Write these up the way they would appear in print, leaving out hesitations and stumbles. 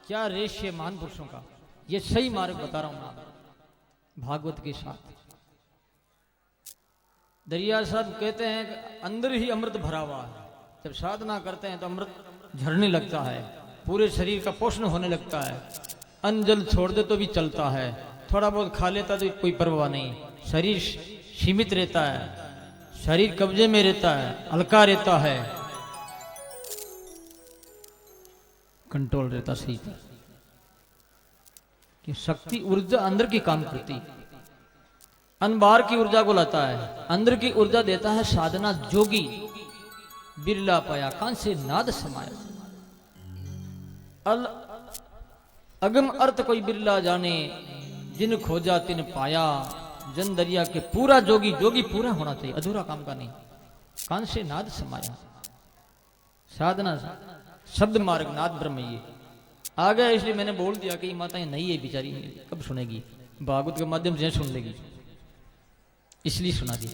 क्या रेश है महान पुरुषों का। ये सही मार्ग बता रहा हूं मैं भागवत के साथ। दरिया साहब कहते हैं कि अंदर ही अमृत भरा हुआ है। जब साधना करते हैं तो अमृत झरने लगता है, पूरे शरीर का पोषण होने लगता है। अन्न जल छोड़ दे तो भी चलता है, थोड़ा बहुत खा लेता तो कोई परवाह नहीं। शरीर सीमित रहता है, शरीर कब्जे में रहता है, हल्का रहता है, कंट्रोल रहता सही पर। कि शक्ति ऊर्जा अंदर की काम करती, अन्न बाहर की ऊर्जा को लाता है, अंदर की ऊर्जा देता है साधना जोगी। बिरला पाया कान से नाद समाया, अल अगम अर्थ कोई बिरला जाने, जिन खोजा तिन पाया। जन दरिया के पूरा जोगी, जोगी पूरा होना चाहिए, अधूरा काम का नहीं। कान से नाद समाया, साधना शब्द मार्ग नाद ब्रह्म ये आ गया। इसलिए मैंने बोल दिया कि माताएं नहीं है बेचारी, कब सुनेगी, भागवत के माध्यम से सुन लेगी, इसलिए सुना दिया।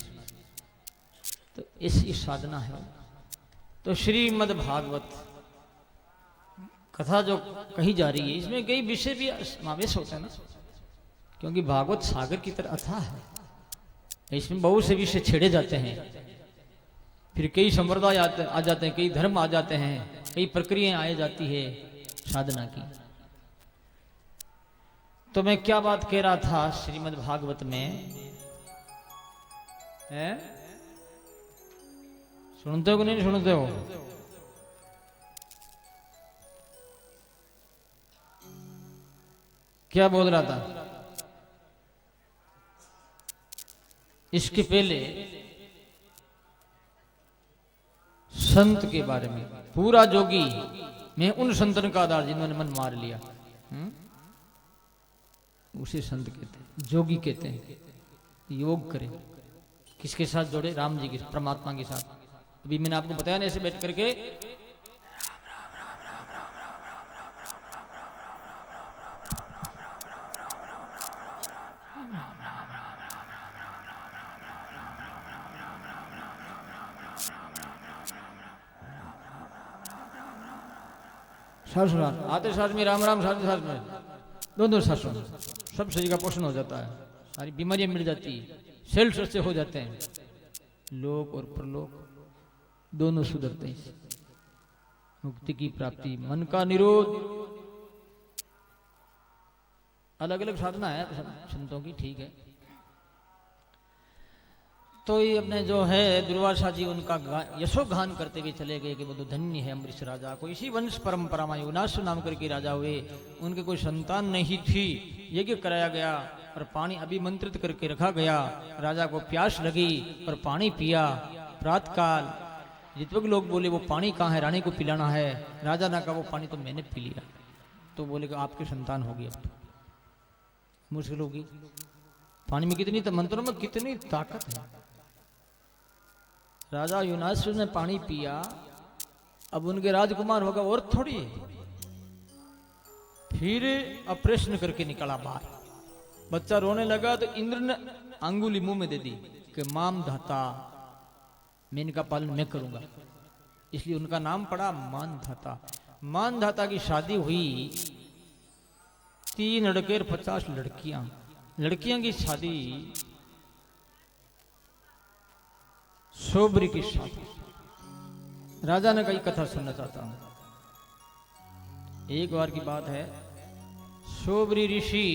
तो ऐसी साधना है। तो श्रीमद् भागवत कथा जो कही जा रही है, इसमें कई विषय भी समावेश होते हैं ना, क्योंकि भागवत सागर की तरह अथाह है। इसमें बहुत से विषय छेड़े जाते हैं, फिर कई संप्रदाय आ जाते हैं, कई धर्म आ जाते हैं, कई प्रक्रियाएं आ जाती है साधना की। तो मैं क्या बात कह रहा था श्रीमद् भागवत में है, सुनते हो कि नहीं सुनते हो? क्या बोल रहा था? इसके पहले संत के बारे में, पूरा जोगी में उन संतन का आधार जिन्होंने मन मार लिया, उसे संत कहते हैं, जोगी कहते हैं। योग करें, किसके साथ जोड़े? राम जी के, परमात्मा के साथ। अभी मैंने आपको बताया ना, ऐसे बैठ करके साथ आते साथ में राम राम, साथ साथ में दोनों सासों में सब शरीर का पोषण हो जाता है, सारी बीमारियां मिट जाती है, सेल्स से हो जाते हैं, लोक और परलोक दोनों सुधरते हैं, मुक्ति की प्राप्ति, मन का निरोध। अलग अलग साधना है संतों की, ठीक है। तो ये अपने जो है दुर्वासा जी, उनका यशोगान करते हुए चले गए कि वो तो धन्य है अम्बरीश राजा को। इसी वंश परंपरा में युनाश नाम करके राजा हुए, उनके कोई संतान नहीं थी, यज्ञ कराया गया और पानी अभिमंत्रित करके रखा गया। राजा को प्यास लगी और पानी पिया। प्रातःकाल जितने लोग बोले वो पानी कहाँ है, रानी को पिलाना है। राजा ने कहा वो पानी तो मैंने पी लिया। तो बोले कि आपके संतान होगी, अब तो मुश्किल होगी। पानी में कितनी, तो मंत्रों में कितनी ताकत है। राजा युनास ने पानी पिया, अब उनके राजकुमार होगा और थोड़ी है। फिर ऑपरेशन करके निकला बाहर, बच्चा रोने लगा तो इंद्र ने अंगुली मुंह में दे दी कि माम धाता, मैं इनका पालन मैं करूंगा। इसलिए उनका नाम पड़ा मानधाता। मानधाता की शादी हुई, 3 लड़के और 50 लड़कियां। लड़कियां की शादी शोभरी की शादी। राजा ने कई कथा सुनना चाहता हूं। एक बार की बात है, शोभरी ऋषि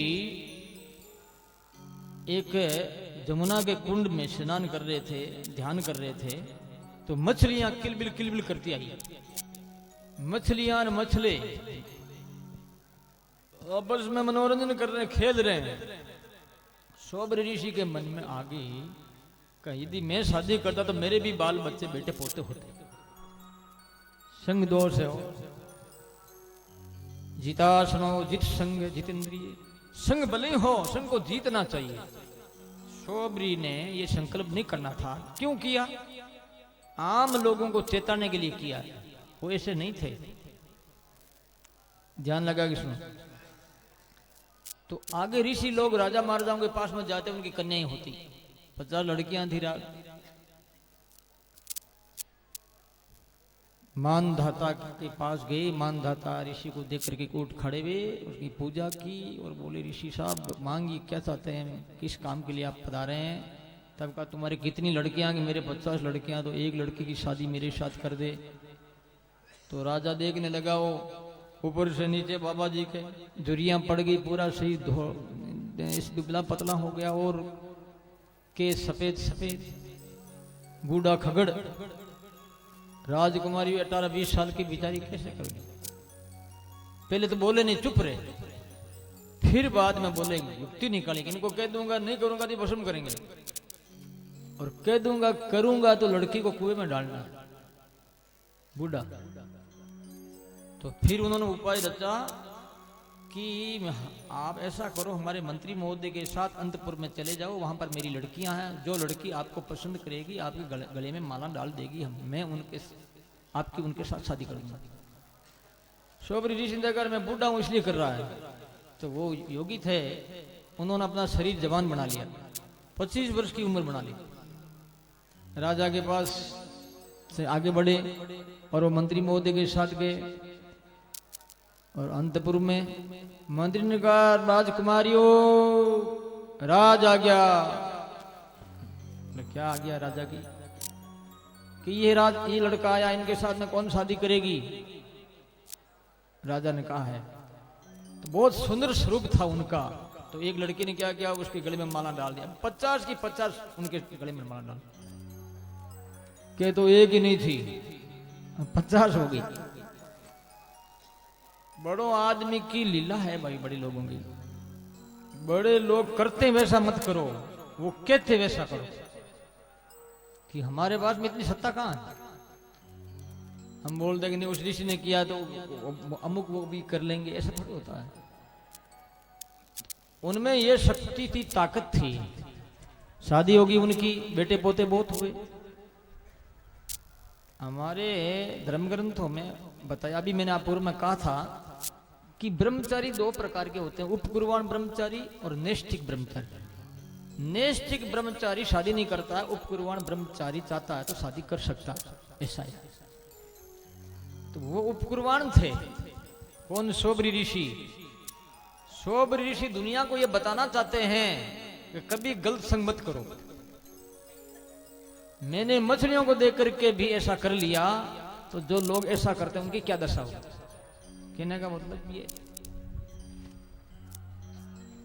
एक जमुना के कुंड में स्नान कर रहे थे, ध्यान कर रहे थे, तो मछलियां किलबिल करती आई। मछलियां मछले आपस में मनोरंजन कर रहे, खेल रहे हैं। शोभरी ऋषि के मन में आ गई, यदि मैं शादी करता तो मेरे भी बाल बच्चे बेटे पोते होते। संग दोष है, जीता सुनो जित संग जितेंद्रिय, संग भले हो, संग को जीतना चाहिए। शोभरी ने ये संकल्प नहीं करना था। क्यों किया? आम लोगों को चेताने के लिए किया, वो ऐसे नहीं थे। ध्यान लगा कि सुनो। तो आगे ऋषि लोग राजा महाराजाओं के पास में जाते, उनकी कन्याएं होती, 50 लड़कियां थी। मानधाता के पास गए। मानधाता ऋषि को देख करके उठ खड़े हुए, उसकी पूजा की और बोले ऋषि साहब मांगिए, क्या चाहते हैं, किस काम के लिए आप पधारे हैं। तब कहा तुम्हारे कितनी लड़कियां कि मेरे 50 लड़कियां, तो एक लड़की की शादी मेरे साथ कर दे। तो राजा देखने लगा, वो ऊपर से नीचे बाबा जी के जुरियां पड़ गई, पूरा सही दुबला पतला हो गया और के सफेद सफेद, बूढ़ा खगड़। राजकुमारी 18-20 साल की बेचारी कैसे करेगी। पहले तो बोले नहीं, चुप रहे, फिर बाद में बोले युक्ति निकालेंगे, इनको कह दूंगा नहीं करूंगा तो भस्म करेंगे, और कह दूंगा करूंगा तो लड़की को कुएं में डालना। बूढ़ा तो फिर उन्होंने उपाय रचा कि आप ऐसा करो, हमारे मंत्री महोदय के साथ अंतपुर में चले जाओ, वहां पर मेरी लड़कियां हैं, जो लड़की आपको पसंद करेगी आपके गले में माला डाल देगी, मैं उनके साथ शादी करूंगा। शोभरी ऋषि नगर में बूढ़ा हूं इसलिए कर रहा है। तो वो योगी थे, उन्होंने अपना शरीर जवान बना लिया, 25 वर्ष की उम्र बना ली। राजा के पास से आगे बढ़े और वो मंत्री महोदय के साथ गए, और अंतपुर में मंत्री ने कहा राजकुमारियों राज आ गया। क्या आ गया राजा की कि ये लड़का आया, इनके साथ में कौन शादी करेगी। राजा ने कहा है, तो बहुत सुंदर स्वरूप था उनका। तो एक लड़की ने क्या किया, उसके गले में माला डाल दिया, 50 की 50 उनके गले में माला डाल, के तो एक ही नहीं थी 50 हो गई। बड़ों आदमी की लीला है भाई, बड़े लोगों की। बड़े लोग करते वैसा मत करो, वो कहते वैसा करो। कि हमारे पास में इतनी सत्ता कहां है, हम बोल देंगे नहीं उस ऋषि ने किया तो अमुक वो भी कर लेंगे, ऐसा थोड़ी होता है। उनमें ये शक्ति थी, ताकत थी। शादी होगी उनकी, बेटे पोते बहुत हुए। हमारे धर्म ग्रंथों में बताया, अभी मैंने आप पूर्व में कहा था कि ब्रह्मचारी 2 प्रकार के होते हैं, उपकुर्वाण ब्रह्मचारी और नैष्ठिक ब्रह्मचारी। नैष्ठिक ब्रह्मचारी शादी नहीं करता है, उपकुर्वाण ब्रह्मचारी चाहता है तो शादी कर सकता है, ऐसा है। तो वो उपकुर्वाण थे कौन, शोभरी ऋषि। शोभरी ऋषि दुनिया को ये बताना चाहते हैं कि कभी गलत संग मत करो। मैंने मछलियों को देख करके भी ऐसा कर लिया, तो जो लोग ऐसा करते हैं उनकी क्या दशा हो। कहने का मतलब ये,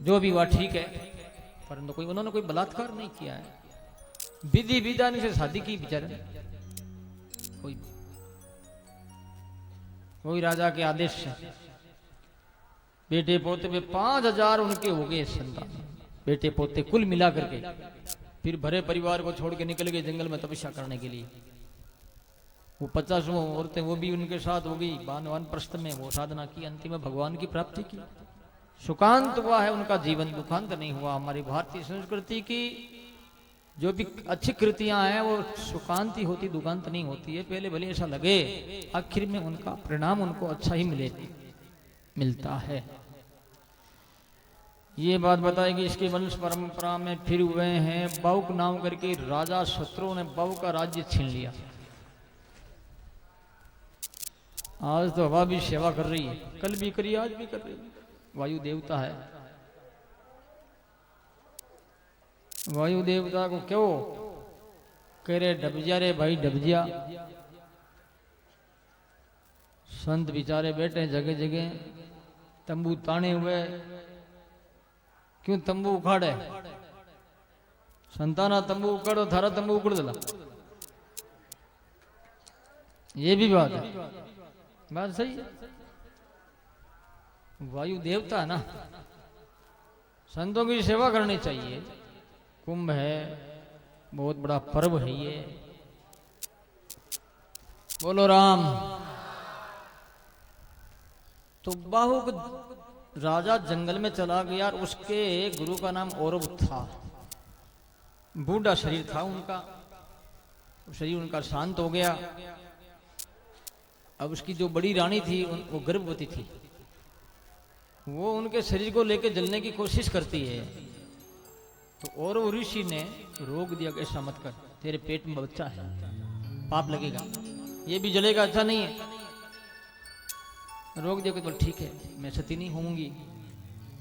जो भी हुआ ठीक है, परंतु कोई उन्होंने कोई बलात्कार नहीं किया है, विधि विधान से शादी की बेचारे। कोई राजा के आदेश से बेटे पोते में 5000 उनके हो गए संतान, बेटे पोते कुल मिला करके। फिर भरे परिवार को छोड़ के निकल गए जंगल में तपस्या करने के लिए। वो 50 औरतें वो भी उनके साथ हो गई, वान प्रस्थ में वो साधना की, अंतिम में भगवान की प्राप्ति की। सुखांत हुआ है उनका जीवन, दुखांत नहीं हुआ। हमारी भारतीय संस्कृति की जो भी अच्छी कृतियां हैं वो सुखांत ही होती, दुखांत नहीं होती है। पहले भले ऐसा लगे, आखिर में उनका परिणाम उनको अच्छा ही मिलता है। ये बात बताएगी इसके वंश परंपरा में फिर हुए हैं। बाउक नाम करके राजा शत्रु ने बाउक का राज्य छीन लिया। आज तो हवा भी सेवा कर रही है, कल भी करी, आज भी कर रही है। वायु देवता है, वायु देवता को क्यों कह रहे डबजिया रे भाई डबजिया। संत बिचारे बैठे जगह जगह, तंबू ताने हुए, क्यों तंबू उखाड़े। संताना तंबू उखाड़ो, थारा तंबू उखड़ दिला, ये भी बात है, बात सही है। वायु देवता है ना, संतों की सेवा करनी चाहिए। कुंभ है, बहुत बड़ा पर्व है ये। बोलो राम। तो बाहुक राजा जंगल में चला गया और उसके गुरु का नाम औरव था। बूढ़ा शरीर था उनका, शरीर उनका शांत हो गया। अब उसकी जो बड़ी रानी थी वो गर्भवती थी, वो उनके शरीर को लेकर जलने की कोशिश करती है। तो औरव ऋषि ने रोक दिया कि ऐसा मत कर, तेरे पेट में बच्चा है, पाप लगेगा। ये भी जलेगा, अच्छा नहीं है। रोक दिया, तो ठीक है मैं सती नहीं होंगी।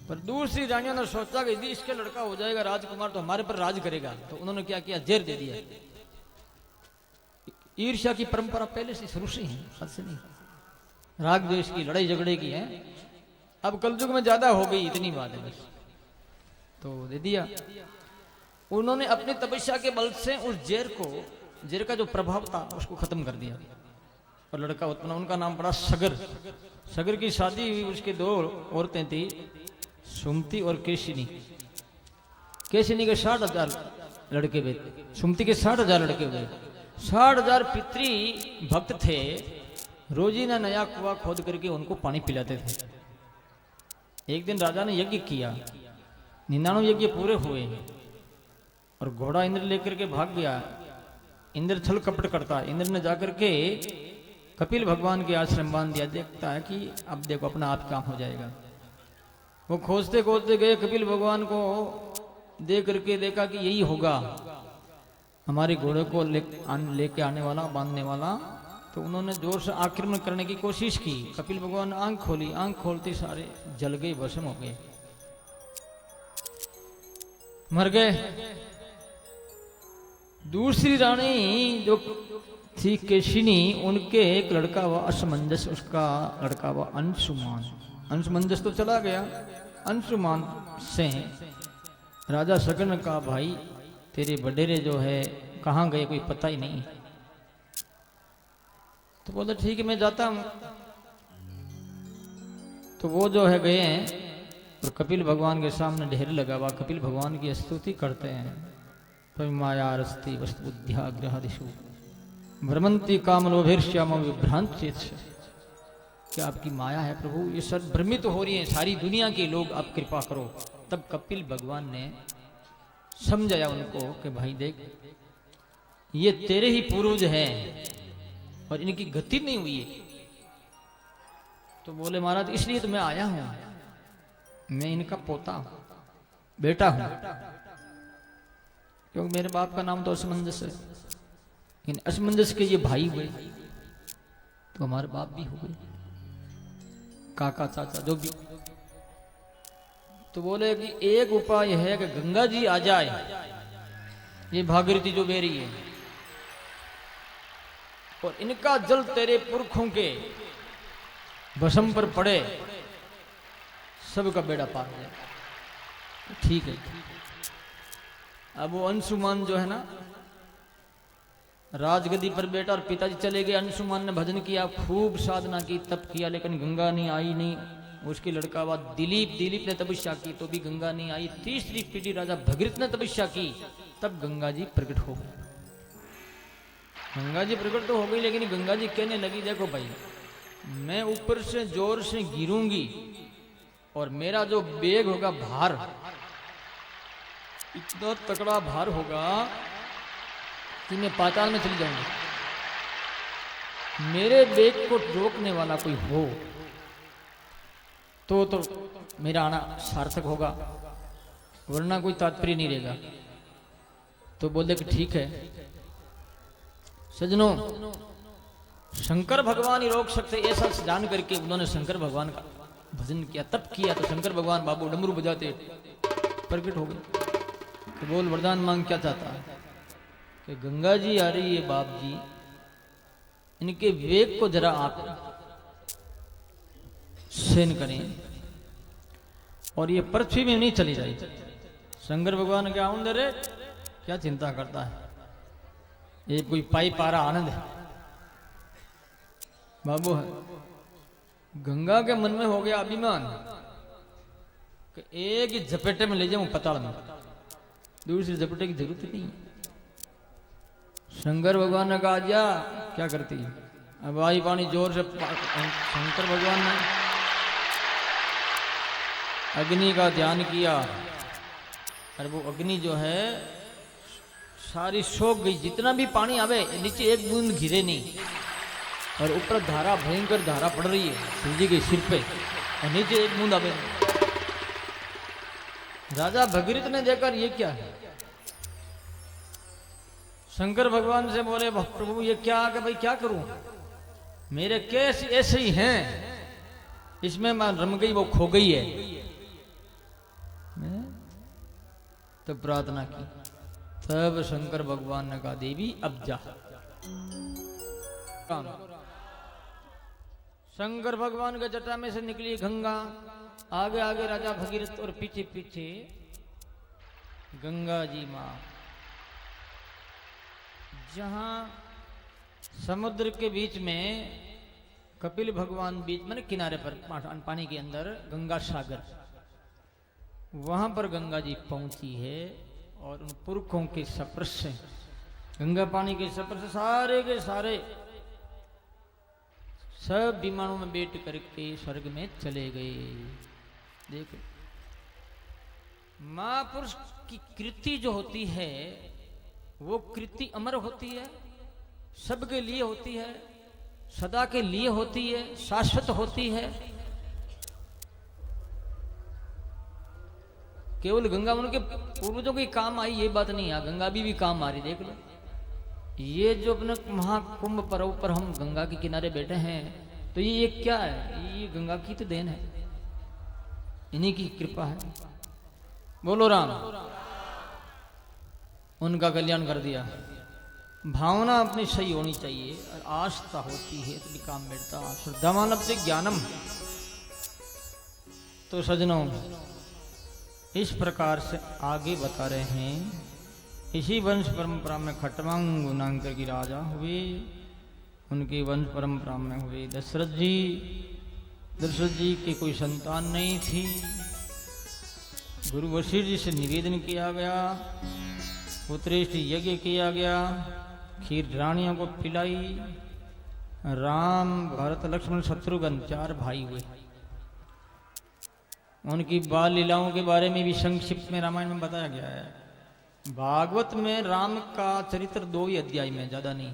पर दूसरी रानियों ने सोचा कि यदि इसके लड़का हो जाएगा राजकुमार तो हमारे पर राज करेगा, तो उन्होंने क्या किया, जहर दे दिया। ईर्ष्या की परंपरा पहले से शुरू से है, आज से नहीं। राग द्वेष की लड़ाई झगड़े की है, अब कलयुग में ज्यादा हो गई, इतनी बात है बस। तो दे दिया। उन्होंने अपनी तपस्या के बल से उस जहर का जो प्रभाव था उसको खत्म कर दिया, और लड़का उत्पन्न, उनका नाम पड़ा सगर। सगर की शादी हुई, उसके दो औरतें थी, सुमति और केशिनी। केशिनी के 60,000 लड़के हुए, सुमति के 60,000 लड़के हुए। 60,000 पितृ भक्त थे, रोजीना नया कुआं खोद करके उनको पानी पिलाते थे। एक दिन राजा ने यज्ञ किया, 99 यज्ञ पूरे हुए, और घोड़ा इंद्र लेकर के भाग गया। इंद्र छल कपट करता, इंद्र ने जाकर के कपिल भगवान के आश्रम बांध दिया। देखता है कि अब देखो अपना आप काम हो जाएगा। वो खोजते खोजते गए, कपिल भगवान को देख करके देखा कि यही होगा हमारे घोड़े को लेके आने वाला, बांधने वाला। तो उन्होंने जोर से आक्रमण करने की कोशिश की। कपिल भगवान ने आंख खोली, आंख खोलते सारे जल गए, भस्म हो गए, मर गए। दूसरी रानी जो थी केशिनी, उनके एक लड़का हुआ असमंजस, उसका लड़का हुआ अंशुमान। अंशुमंजस तो चला गया, अंशुमान से राजा सगन का भाई तेरे वडेरे जो है कहाँ गए, कोई पता ही नहीं। तो बोला ठीक है मैं जाता हूं। तो वो जो है गए हैं, और कपिल भगवान के सामने ढेर लगा हुआ, कपिल भगवान की स्तुति करते हैं। तो माया रस्ती वस्तु बुद्धिया ग्रहादिशु भ्रमंती कामलोभिर्श्याम विभ्रांत चेत। क्या आपकी माया है प्रभु, ये सब भ्रमित हो रही है सारी दुनिया के लोग, आप कृपा करो। तब कपिल भगवान ने समझाया उनको कि भाई देख, ये तेरे ही पूर्वज हैं और इनकी गति नहीं हुई है। तो बोले महाराज इसलिए तो मैं आया हूं, मैं इनका पोता हूं, बेटा हूं, क्योंकि मेरे बाप का नाम तो असमंजस है। लेकिन असमंजस के ये भाई हुए तो हमारे बाप भी हो गए, काका चाचा जो भी। तो बोले कि एक उपाय है कि गंगा जी आ जाए, ये भागीरथी जो बह रही है, और इनका जल तेरे पुरखों के भस्म पर पड़े, सबका बेड़ा पार जाए। ठीक है। अब वो अंशुमान जो है ना, राजगद्दी पर बैठा और पिताजी चले गए। अंशुमान ने भजन किया, खूब साधना की, तप किया, लेकिन गंगा नहीं आई नहीं। उसके लड़का हुआ दिलीप ने तपस्या की तो भी गंगा नहीं आई। तीसरी पीढ़ी राजा भगीरथ ने तपस्या की, तब गंगा जी प्रकट हो गई। गंगा जी प्रकट तो हो गई, लेकिन गंगा जी कहने लगी देखो भाई, मैं ऊपर से जोर से गिरूंगी और मेरा जो वेग होगा, भार, इतना तकड़ा भार होगा कि मैं पाताल में चली जाऊंगी। मेरे वेग को रोकने वाला कोई हो तो मेरा आना सार्थक होगा, वरना कोई तात्पर्य नहीं रहेगा। तो बोले कि ठीक है। सजनों, शंकर भगवान ही रोक सकते, ऐसा जान करके उन्होंने शंकर भगवान का भजन किया, तप किया। तो शंकर भगवान बाबू डमरू बजाते प्रकट हो गए। तो बोल वरदान मांग, क्या चाहता है? कि गंगा जी आ रही है बाप जी, इनके वेग को जरा आप सहन करें और ये पृथ्वी में नहीं चली जाए। शंकर भगवान क्या आनंद रे, क्या चिंता करता है, ये कोई पाई पारा आनंद है बाबू है। गंगा के मन में हो गया अभिमान कि एक ही झपेटे में ले जाऊं पताल में, दूसरी झपेटे की जरूरत नहीं है। शंकर भगवान ने कहा जा, क्या करती है? अब आई पानी जोर से। शंकर भगवान ने अग्नि का ध्यान किया, और वो अग्नि जो है सारी सोख गई। जितना भी पानी आवे नीचे एक बूंद गिरे नहीं, और ऊपर धारा, भयंकर धारा पड़ रही है शिव जी के सिर पे, और नीचे एक बूंद आवे। राजा भगीरथ ने देखकर ये क्या है, शंकर भगवान से बोले प्रभु ये क्या, कि भाई क्या करूं? मेरे केस ऐसे ही हैं, इसमें मैं रम गई वो खो गई है। तो प्रार्थना की, तब शंकर भगवान ने कहा देवी अब जा। शंकर भगवान के जटा में से निकली गंगा, आगे आगे राजा भगीरथ और पीछे पीछे गंगा जी मां। जहां समुद्र के बीच में कपिल भगवान बीच में किनारे पर पानी के अंदर गंगा सागर, वहां पर गंगा जी पहुंची है। और उन पुरखों के स्पर्श से, गंगा पानी के स्पर्श से सारे के सारे सब विमानों में बैठ करके स्वर्ग में चले गए। देखो महापुरुष की कृति जो होती है वो कृति अमर होती है, सबके लिए होती है, सदा के लिए होती है, शाश्वत होती है। केवल गंगा उनके पूर्वजों के काम आई ये बात नहीं है, गंगा भी काम आ रही। देख लो ये जो अपने महाकुंभ पर्व पर हम गंगा के किनारे बैठे हैं, तो ये क्या है? ये गंगा की तो देन है, इन्हीं की कृपा है। बोलो राम। उनका कल्याण कर दिया। भावना अपनी सही होनी चाहिए और आस्था होती है तो भी काम मिलता। श्रद्धा मानव से ज्ञानम। तो सजनों इस प्रकार से आगे बता रहे हैं, इसी वंश परंपरा में खटवांग गुणांकर की राजा हुए। उनके वंश परंपरा में हुए दशरथ जी। दशरथ जी की कोई संतान नहीं थी। गुरु वशिष्ठ जी से निवेदन किया गया, पुत्रेष्ठ यज्ञ किया गया, खीर रानियों को पिलाई। राम भरत लक्ष्मण शत्रुघ्न 4 भाई हुए। उनकी बाल लीलाओं के बारे में भी संक्षिप्त में रामायण में बताया गया है। भागवत में राम का चरित्र 2 ही अध्याय में, ज्यादा नहीं।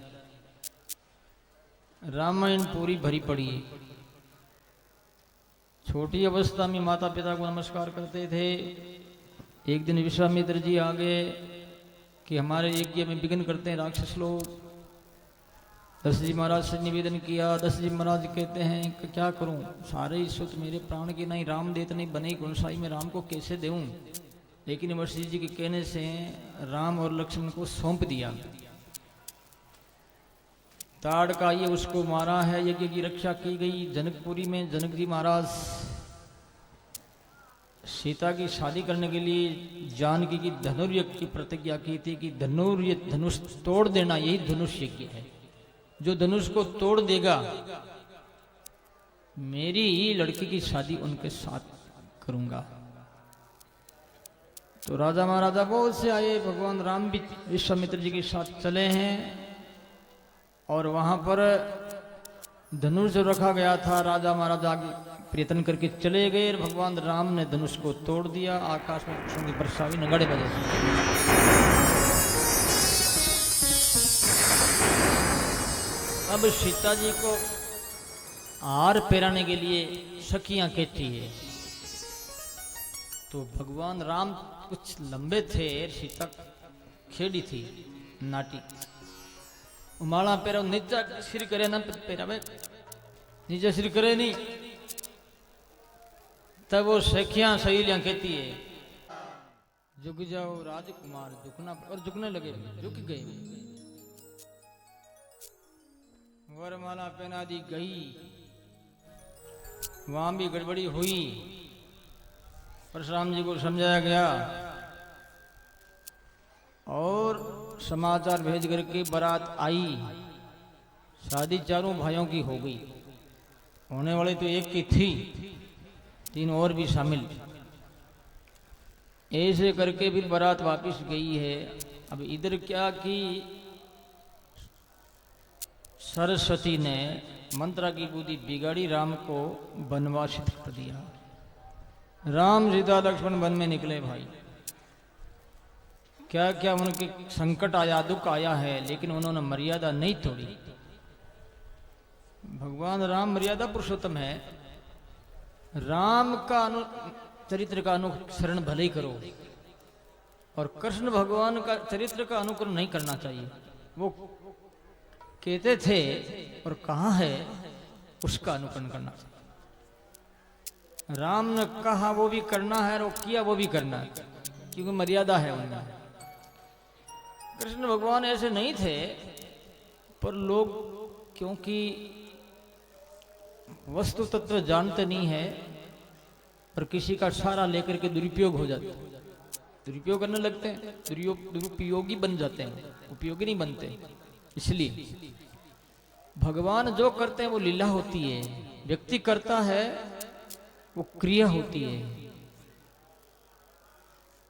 रामायण पूरी भरी पड़ी है। छोटी अवस्था में माता पिता को नमस्कार करते थे। एक दिन विश्वामित्र जी आ गए कि हमारे यज्ञ में विघ्न करते हैं राक्षस लोग। दशरथ जी महाराज से निवेदन किया। दशरथ जी महाराज कहते हैं कि क्या करूं, सारे ईश्वर मेरे प्राण के नहीं, राम देत नहीं बने गुणसाई में राम को कैसे दूं। लेकिन वशिष्ठ जी के कहने से राम और लक्ष्मण को सौंप दिया। ताड़का ये उसको मारा है, यज्ञ की रक्षा की गई। जनकपुरी में जनक जी महाराज सीता की शादी करने के लिए जानकी की धनुर्यज्ञ की प्रतिज्ञा की थी कि धनुष तोड़ देना, यही धनुष यज्ञ है। जो धनुष को तोड़ देगा मेरी लड़की की शादी उनके साथ करूंगा। तो राजा महाराजा बहुत से आए। भगवान राम भी विश्वामित्र जी के साथ चले हैं और वहां पर धनुष जो रखा गया था राजा महाराजा प्रयत्न करके चले गए। भगवान राम ने धनुष को तोड़ दिया। आकाश में पुष्पों की वर्षा हुई नगाड़े बजे। अब सीता जी को हार पहनाने के लिए सखियां कहती है। तो भगवान राम कुछ लंबे थे, सीता खेड़ी थी नाटी। माला पैरा नीचा सिर करे ना पैरा नीचे सिर करे नहीं। तब वो सखियां सहेलियां कहती है झुक जाओ राजकुमार, झुकना। और झुकने लगे, झुक गए। वरमाला पहना दी गई। वहां भी गड़बड़ी हुई। परशुराम जी को समझाया गया और समाचार भेज करके बारात आई। शादी चारों भाइयों की हो गई। होने वाली तो एक की थी, 3 और भी शामिल। ऐसे करके फिर बारात वापस गई है। अब इधर क्या कि सरस्वती ने मंत्रा की बुद्धि बिगाड़ी, राम को वनवासित कर दिया। राम सीता लक्ष्मण वन में निकले भाई। क्या क्या उनके संकट आया, दुख आया है, लेकिन उन्होंने मर्यादा नहीं तोड़ी। भगवान राम मर्यादा पुरुषोत्तम है। राम का चरित्र का अनुसरण भले ही करो, और कृष्ण भगवान का चरित्र का अनुकरण नहीं करना चाहिए। वो कहते थे और कहा है उसका अनुकरण करना चाहिए। राम ने कहा वो भी करना है और किया वो भी करना है, क्योंकि मर्यादा है उनमें। कृष्ण भगवान ऐसे नहीं थे, पर लोग क्योंकि वस्तु तत्व जानते नहीं है और किसी का सहारा लेकर के दुरुपयोग हो जाता है, दुरुपयोग करने लगते हैं, दुरुपयोगी बन जाते हैं, उपयोगी नहीं बनते। इसलिए भगवान जो करते हैं वो लीला होती है, व्यक्ति करता है वो क्रिया होती है।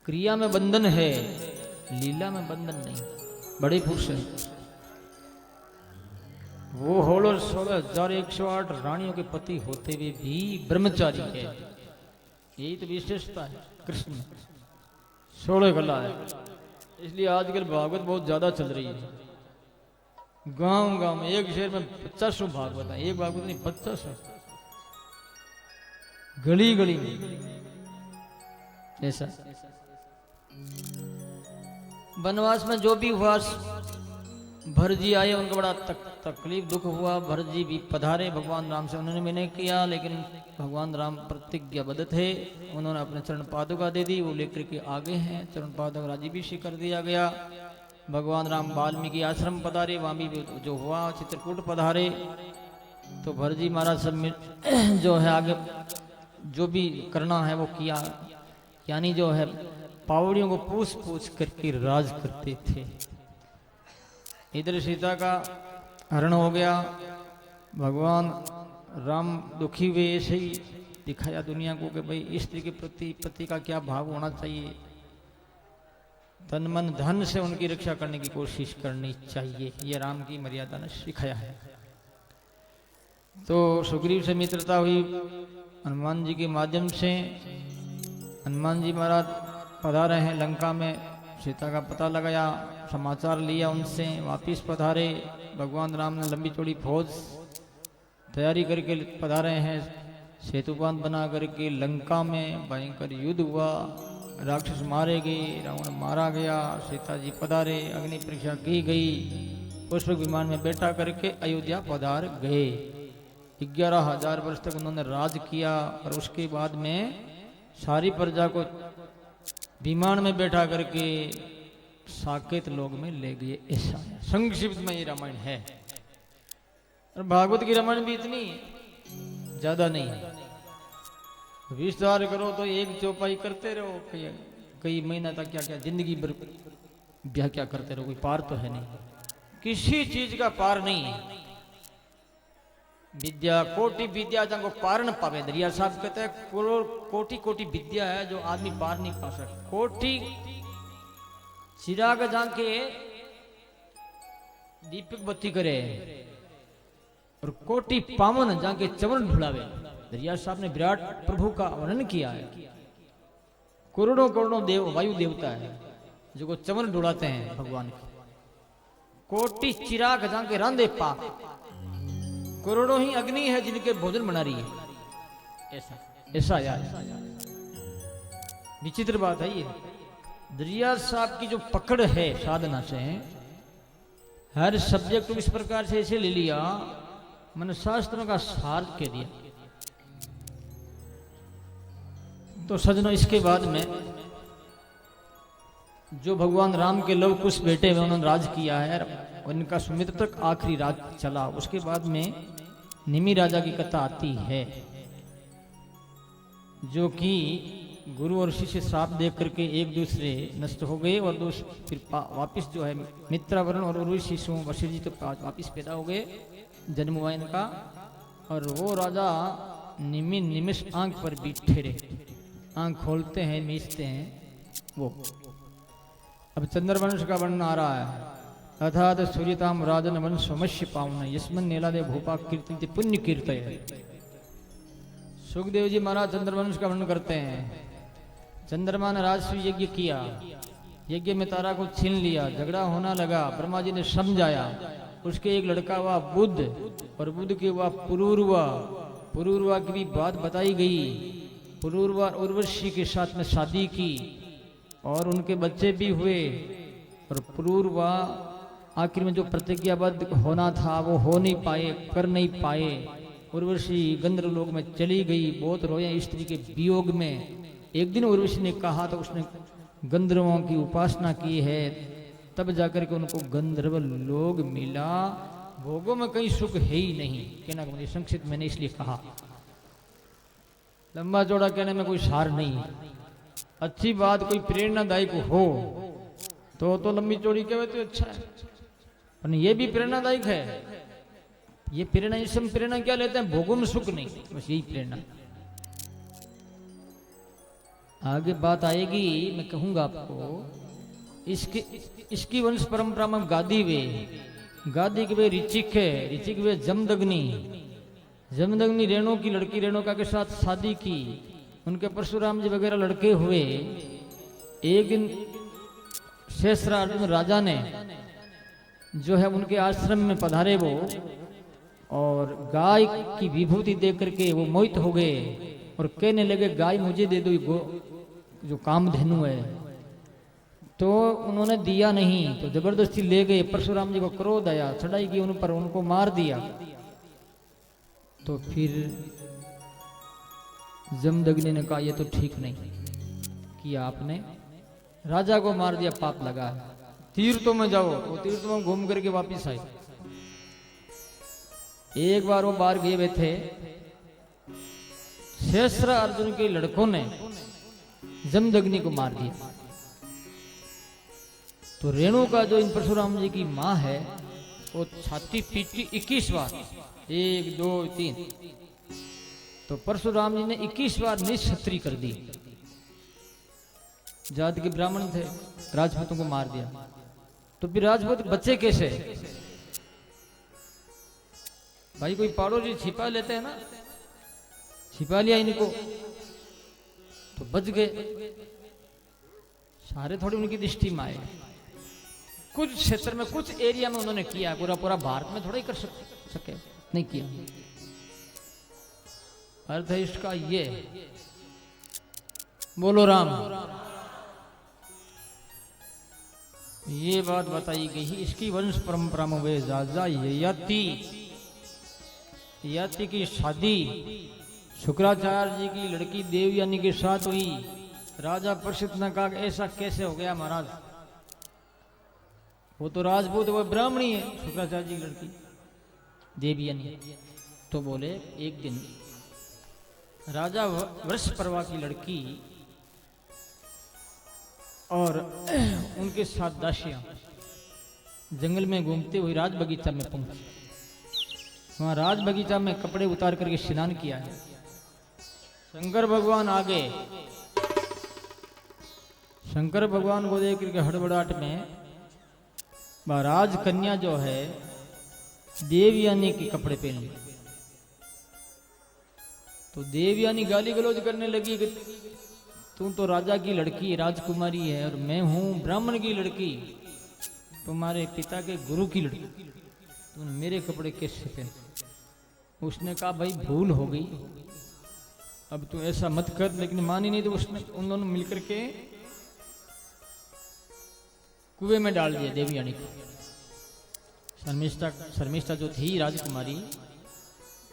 क्रिया में बंधन है, लीला में बंधन नहीं। बड़े खुश है वो 16,108 रानियों के पति होते हुए भी ब्रह्मचारी है। यही तो विशेषता है कृष्ण, 16 कला है। इसलिए आजकल भागवत बहुत ज्यादा चल रही है। गांव गांव में, एक शहर में 50 भागवत है, एक भागवत नहीं 50, गली गली में ऐसा। वनवास में जो भी हुआ, भरत जी आए, उनको बड़ा तकलीफ दुख हुआ। भरत जी भी पधारे भगवान राम से, उन्होंने विनय किया, लेकिन भगवान राम प्रतिज्ञाबद्ध थे। उन्होंने अपने चरण पादुका दे दी, वो लेकर के आगे हैं। चरण पादुका राज्याभिषेक कर दिया गया। भगवान राम वाल्मीकि आश्रम पधारे, वहां भी जो हुआ चित्रकूट पधारे। तो भरत जी महाराज सब जो है आगे जो भी करना है वो किया, यानी जो है पावड़ियों को पूछ पूछ करके राज करते थे। इधर सीता का हरण हो गया, भगवान राम दुखी हुए, ऐसे ही दिखाया दुनिया को कि भाई स्त्री के प्रति पति का क्या भाव होना चाहिए, तन मन धन से उनकी रक्षा करने की कोशिश करनी चाहिए। ये राम की मर्यादा ने सिखाया है। तो सुग्रीव से मित्रता हुई हनुमान जी के माध्यम से। हनुमान जी महाराज पधारे हैं लंका में, सीता का पता लगाया, समाचार लिया उनसे, वापिस पधारे। भगवान राम ने लंबी चौड़ी फौज तैयारी करके पधारे हैं। सेतुबांध बना करके लंका में भयंकर युद्ध हुआ, राक्षस मारे गए, रावण मारा गया, सीता जी पधारे, अग्नि परीक्षा की गई, पुष्पक विमान में बैठा करके अयोध्या पधार गए। 11,000 वर्ष तक उन्होंने राज किया और उसके बाद में सारी प्रजा को विमान में बैठा करके साकेत लोक में ले गए। ऐसा संक्षिप्त में ये रामायण है। और भागवत की रामायण भी इतनी ज्यादा नहीं है, विस्तार करो तो एक चौपाई करते रहो, कई महीना तक क्या क्या जिंदगी भर व्याख्या करते रहो, कोई पार तो है नहीं, किसी चीज का पार नहीं है। विद्या कोटि विद्या जंगो पार न पावे, दरिया साहब कहते हैं कोटि कोटि विद्या है जो आदमी पार नहीं पा सकता। कोटि चिराग जाके दीपक बत्ती करे और कोटि पावन जाके चवन ढुलावे। दरिया साहब ने विराट प्रभु का वर्णन किया है। करोड़ों करोड़ों देव वायु देवता है जो को चवन ढुलाते हैं भगवान के। कोटि चिराग जाके रांधे पाक, करोड़ों ही अग्नि है जिनके भोजन बना रही है। ऐसा ऐसा यार विचित्र बात है ये। दरिया साहब की जो पकड़ है साधना से, हर सब्जेक्ट को इस प्रकार से ऐसे ले लिया, मैंने शास्त्रों का सार के दिया। तो सजनों, इसके बाद में जो भगवान राम के लव कुश बेटे में उन्होंने राज किया है, उनका सुमित्र तक आखिरी राज चला। उसके बाद में निमि राजा की कथा आती है, जो कि गुरु और शिष्य श्राप देख करके एक दूसरे नष्ट हो गए और फिर वापिस जो है मित्रावरण और उर्वशी शिशु वशिष्ठ जी तो वापिस पैदा हो गए, जन्म हुआ इनका। और वो राजा निमिष आंख पर बैठे रहे, आंख खोलते हैं मीचते हैं वो। अब चंद्रवंश का वर्णन आ रहा है। अर्थात सूर्यताम राजन वंश मत्स्य पावन यस्मन नीलादे भूपा कीर्ति पुण्य कीर्तय। सुखदेव जी महाराज चंद्रवंश का वर्णन करते हैं। चंद्रमा ने राजस्व यज्ञ किया, यज्ञ में तारा को छीन लिया, झगड़ा होना लगा, ब्रह्मा जी ने समझाया। उसके एक लड़का हुआ बुध और बुध के हुआ पुरूरवा, पुरूरवा की भी बात बताई गई। पुरूरवा उर्वशी के साथ में शादी की और उनके बच्चे भी हुए। और पुरूरवा आखिर में जो प्रतिज्ञाबद्ध होना था वो हो नहीं पाए, कर नहीं पाए, उर्वशी गंधर्वलोक में चली गई, बहुत रोए स्त्री के वियोग में। एक दिन उर्वशी ने कहा तो उसने गंधर्वों की उपासना की है, तब जाकर के उनको गंधर्व लोक मिला। भोगों में कहीं सुख है ही नहीं। कहना मुझे संक्षिप्त मैंने इसलिए कहा, लंबा चौड़ा कहने में कोई सार नहीं। अच्छी बात कोई प्रेरणादायक हो तो लंबी चौड़ी कहे तो अच्छा है, पर ये भी प्रेरणादायक है। ये प्रेरणा, इस समय प्रेरणा क्या लेते हैं? भोगों में सुख नहीं, बस यही प्रेरणा। आगे बात आएगी, मैं कहूंगा आपको। इसकी वंश परंपरा में गादी के वे ऋचिक है, ऋचिक वे जमदग्नि रेणु की लड़की रेणुका के साथ शादी की। उनके परशुराम जी वगैरह लड़के हुए। एक दिन शेषरार्जुन राजा ने जो है उनके आश्रम में पधारे वो, और गाय की विभूति देख करके वो मोहित हो गए और कहने लगे गाय मुझे दे दो, जो कामधेनु है। तो उन्होंने दिया नहीं, तो जबरदस्ती ले गए। परशुराम जी को क्रोध आया, चढ़ाई की उन पर, उनको मार दिया। तो फिर जमदग्नि ने कहा ये तो ठीक नहीं किया आपने, राजा को मार दिया, पाप लगा है। तीर्थों में जाओ। वो तीर्थों में घूम करके वापिस आए। एक बार वो बाहर गए हुए थे, शेषरार्जुन के लड़कों ने जमदग्नि को मार दिया। तो रेणुका जो इन परशुराम जी की मां है, वो छाती पीटी 21 बार, 1 2 3। तो परशुराम जी ने 21 बार निक्षत्री कर दी। जात के ब्राह्मण थे, राजपूतों को मार दिया। तो फिर राजपूत बच्चे कैसे? भाई कोई पड़ोसी छिपा लेते हैं ना, छिपा लिया इनको तो बच गए। सारे थोड़ी उनकी दृष्टि में आए। कुछ क्षेत्र में, कुछ एरिया में उन्होंने किया, पूरा भारत में थोड़ा ही कर सके, नहीं किया। अर्थ है इसका ये। बोलो राम। ये बात बताई गई है। इसकी वंश परंपरा में वे राजा ययाति की शादी शुक्राचार्य जी की लड़की देवयानी के साथ हुई। राजा प्रसिद्ध ने कहा ऐसा कैसे हो गया महाराज, वो तो राजपूत, वो ब्राह्मणी है, शुक्राचार्य जी की लड़की देवयानी। तो बोले एक दिन राजा वृषपर्वा की लड़की और उनके साथ दासियां जंगल में घूमते हुए राज बगीचा में पहुंची। वहां राज बगीचा में कपड़े उतार करके स्नान किया है। शंकर भगवान आगे, शंकर भगवान को देख करके हड़बड़ाहट में राज कन्या जो है देवयानी के कपड़े पहन लिए। तो देवयानी गाली गलौज करने लगी कि तू तो राजा की लड़की, राजकुमारी है, और मैं हूं ब्राह्मण की लड़की, तुम्हारे पिता के गुरु की लड़की, तुम मेरे कपड़े कैसे पहन? उसने कहा भाई भूल हो गई, अब तू ऐसा मत कर। लेकिन मानी नहीं। तो उसने उन दोनों मिलकर के कुएं में डाल दिया देवयानी को। शर्मिष्ठा जो थी राजकुमारी,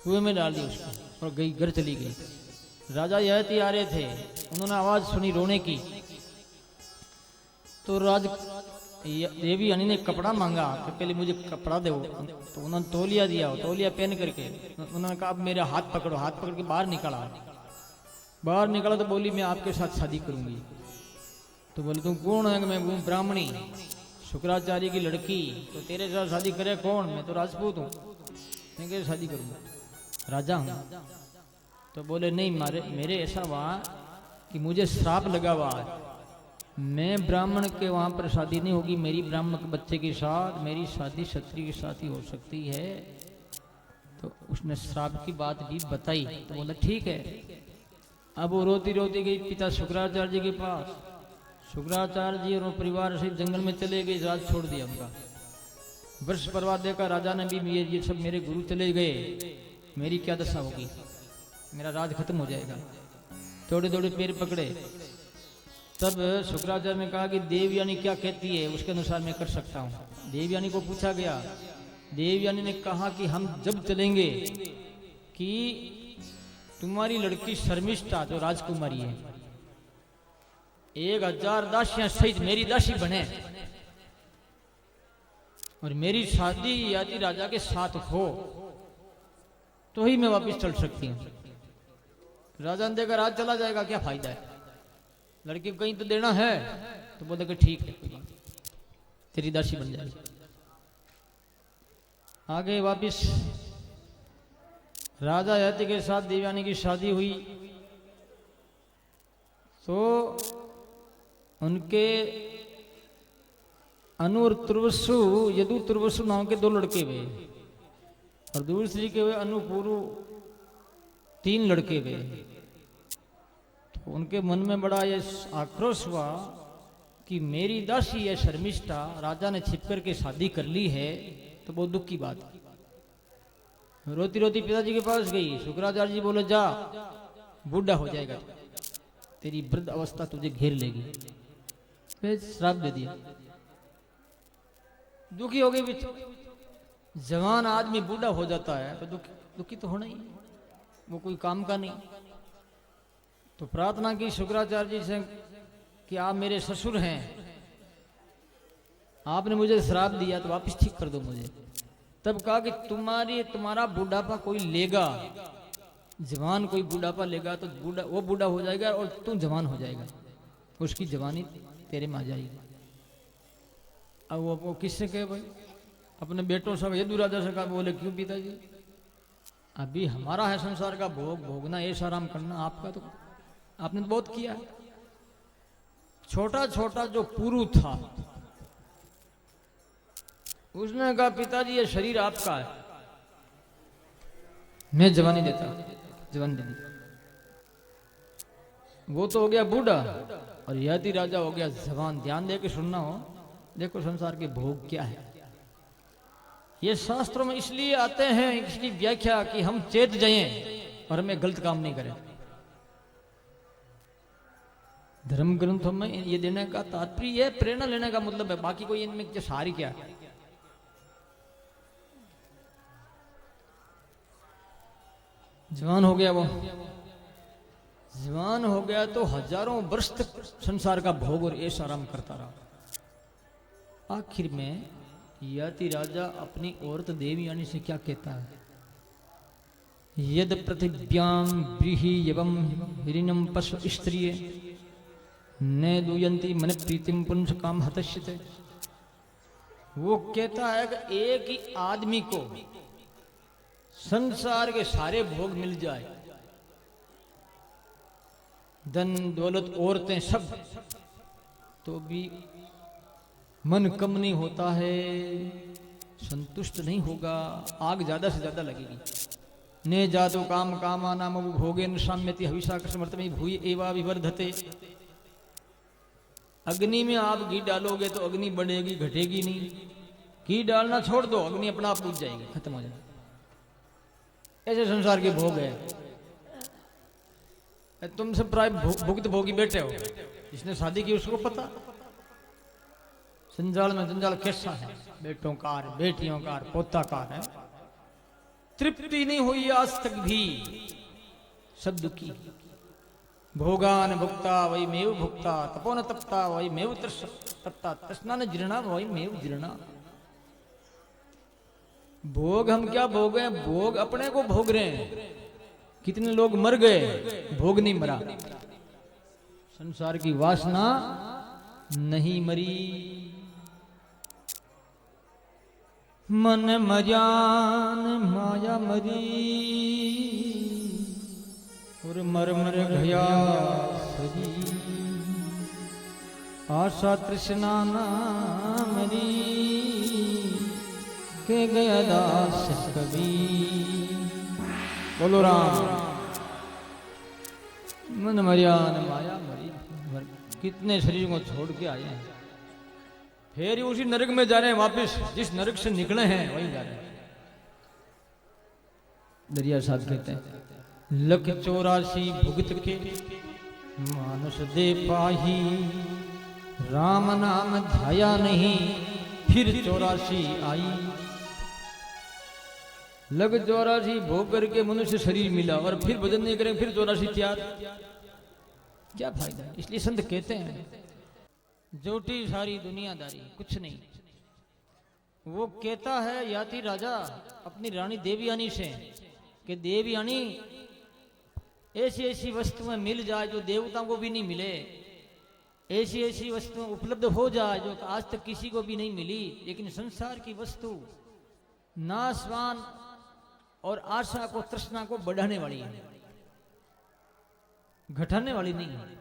कुएं में डाल दी उसको और गई, घर चली गई। राजा ययाति आ रहे थे, उन्होंने आवाज सुनी रोने की। तो देवयानी ने कपड़ा मांगा कि पहले मुझे कपड़ा दो। तो उन्होंने तौलिया दिया, तौलिया पहन करके उन्होंने कहा अब मेरा हाथ पकड़ो। हाथ पकड़ के बाहर निकाला। तो बोली मैं आपके साथ शादी करूंगी। तो बोले तुम कौन है? मैं ब्राह्मणी, शुक्राचार्य की लड़की, तो तेरे साथ शादी करे कौन? मैं तो राजपूत हूँ, मैं कैसे शादी करूंगा, राजा हूं। तो बोले नहीं, मेरे ऐसा हुआ कि मुझे श्राप लगा हुआ है, मैं ब्राह्मण के वहां पर शादी नहीं होगी, मेरी ब्राह्मण के बच्चे के साथ, मेरी शादी क्षत्रिय के साथ ही हो सकती है। तो उसने श्राप की बात भी बताई। तो बोला ठीक है। अब वो रोती रोती गई पिता शुक्राचार्य जी के पास। शुक्राचार्य जी और परिवार से जंगल में चले गए, राज छोड़ दिया उनका। वृषपर्वा देखा राजा ने भी, ये सब मेरे गुरु चले गए, मेरी क्या दशा होगी, मेरा राज खत्म हो जाएगा। थोड़े थोड़े पैर पकड़े। तब शुक्राचार्य ने कहा कि देवयानी क्या कहती है उसके अनुसार मैं कर सकता हूँ। देवयानी को पूछा गया। देवयानी ने कहा कि हम जब चलेंगे कि तुम्हारी लड़की शर्मिष्ठा जो राजकुमारी है 1000 दासियां सहित मेरी दासी बने और मेरी शादी यदि राजा के साथ हो तो ही मैं वापस चल सकती हूं। राजा ने देखा राज चला जाएगा, क्या फायदा है, लड़की को कहीं तो देना है। तो बोले कि ठीक है, तेरी दासी बन जाएगी। आगे वापिस राजा यति के साथ देवयानी की शादी हुई तो उनके अनु और तुर्वसु, यदु तुर्वसु नाम के 2 लड़के हुए और दूसरी के हुए अनुपुरु 3 लड़के हुए। तो उनके मन में बड़ा ये आक्रोश हुआ कि मेरी दासी है शर्मिष्ठा राजा ने छिप करके शादी कर ली है, तो बहुत दुख की बात है। रोती रोती पिताजी के पास गई। शुक्राचार्य जी बोले जा, बूढ़ा हो जाएगा, तेरी वृद्ध अवस्था तुझे घेर लेगी। फिर श्राप दे दिया। दुखी हो गई। जवान आदमी बूढ़ा हो जाता है तो दुखी तो होना ही, वो कोई काम का नहीं। तो प्रार्थना की शुक्राचार्य जी से कि आप मेरे ससुर हैं, आपने मुझे श्राप दिया तो वापस ठीक कर दो मुझे। तब कहा कि तुम्हारा बुढ़ापा कोई लेगा, जवान कोई बुढ़ापा लेगा तो वो बूढ़ा हो जाएगा और तू जवान हो जाएगा, उसकी जवानी तेरे में आ जाएगी। अब वो किससे कहे भाई, अपने बेटों से यदु राजा से कहा। बोले क्यों पिताजी, अभी हमारा है संसार का भोग भोगना, ऐसा आराम करना, आपका तो आपने तो बहुत किया है। छोटा छोटा जो पुरु था उसने कहा पिताजी ये शरीर आपका है, मैं जवानी देता हूं, जवानी दे दी। वो तो हो गया बूढ़ा और यदि राजा हो गया जवान। ध्यान दे के सुनना हो, देखो संसार के भोग क्या है। ये शास्त्रों में इसलिए आते हैं, इसकी व्याख्या कि हम चेत जाएं और हमें गलत काम नहीं करें। धर्म ग्रंथों में ये देने का तात्पर्य है, प्रेरणा लेने का मतलब है, बाकी कोई इनमें सारी क्या है। जवान हो गया, वो जवान हो गया तो हजारों वर्ष तक संसार का भोग और ऐश आराम करता रहा। आखिर में यति राजा अपनी औरत देवयानी से क्या कहता है, यद पृथिव्याम ब्रीहि एवं हिरिणम पशु स्त्रिय न दूयंती मन प्रीतिम पुंस काम हतश्यते। वो कहता है कि एक ही आदमी को संसार के सारे भोग मिल जाए, धन दौलत औरतें सब, तो भी मन कम नहीं होता है, संतुष्ट नहीं होगा, आग ज्यादा से ज्यादा लगेगी। ने जातो काम कामा नाम भोगे न साम्यति हविषा कृष्णमर्तमे भूय एवा विवर्धते। अग्नि में आप घी डालोगे तो अग्नि बढ़ेगी घटेगी नहीं, घी डालना छोड़ दो अग्नि अपना आप बुझ जाएगी, खत्म हो जाएगी। ऐसे संसार के भोग है। तुम सब प्राय भुक्त भोगी बैठे हो, जिसने शादी की उसको पता संजाल में जंजाल कैसा है, बेटों का बेटियों का पोता का है, तृप्ति नहीं हुई आज तक भी, सब दुखी। भोगान भुक्ता वही मेव भुक्ता, तपोन तपता वही मेव तपता, तृष्णा न जीर्णा वही मेव जीर्णा। भोग हम क्या भोग हैं, भोग अपने को भोग रहे हैं। कितने लोग मर गए, भोग नहीं मरा। संसार की वासना नहीं मरी। मन मजान माया मरी और मर मर गया सजी, आशा तृष्णा ना मरी के गया दास कभी। बोलो राम। मन मरियान माया मरी, कितने शरीर को छोड़ के आए हैं, फिर उसी नरक में जा रहे हैं वापस, जिस नरक से निकले हैं वहीं जा रहे हैं। दरिया साहब कहते हैं लख 84 भुगत के मानस दे पाही, राम नाम ध्याया नहीं फिर 84 आई। लग 84 भोग करके मनुष्य शरीर मिला और फिर भजन नहीं करेंगे, फिर 84 त्याग, क्या फायदा। इसलिए संत कहते हैं जोटी सारी दुनियादारी कुछ नहीं। वो कहता है याति राजा अपनी रानी देवयानी से कि देवयानी ऐसी ऐसी वस्तुएं मिल जाए जो देवताओं को भी नहीं मिले, ऐसी ऐसी वस्तुएं उपलब्ध हो जाए जो आज तक किसी को भी नहीं मिली। लेकिन संसार की वस्तु नाशवान और आशा को तृष्णा को बढ़ाने वाली है, घटाने वाली नहीं है।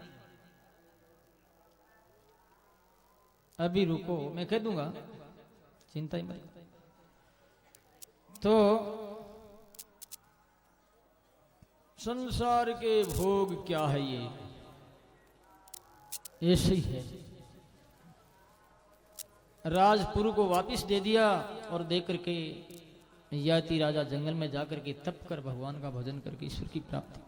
अभी रुको, मैं कह दूंगा, चिंता ही मत। तो संसार के भोग क्या है, ये ऐसे ही है। राजपुर को वापिस दे दिया और दे करके याति राजा जंगल में जाकर के तप कर भगवान का भजन करके ईश्वर की प्राप्ति।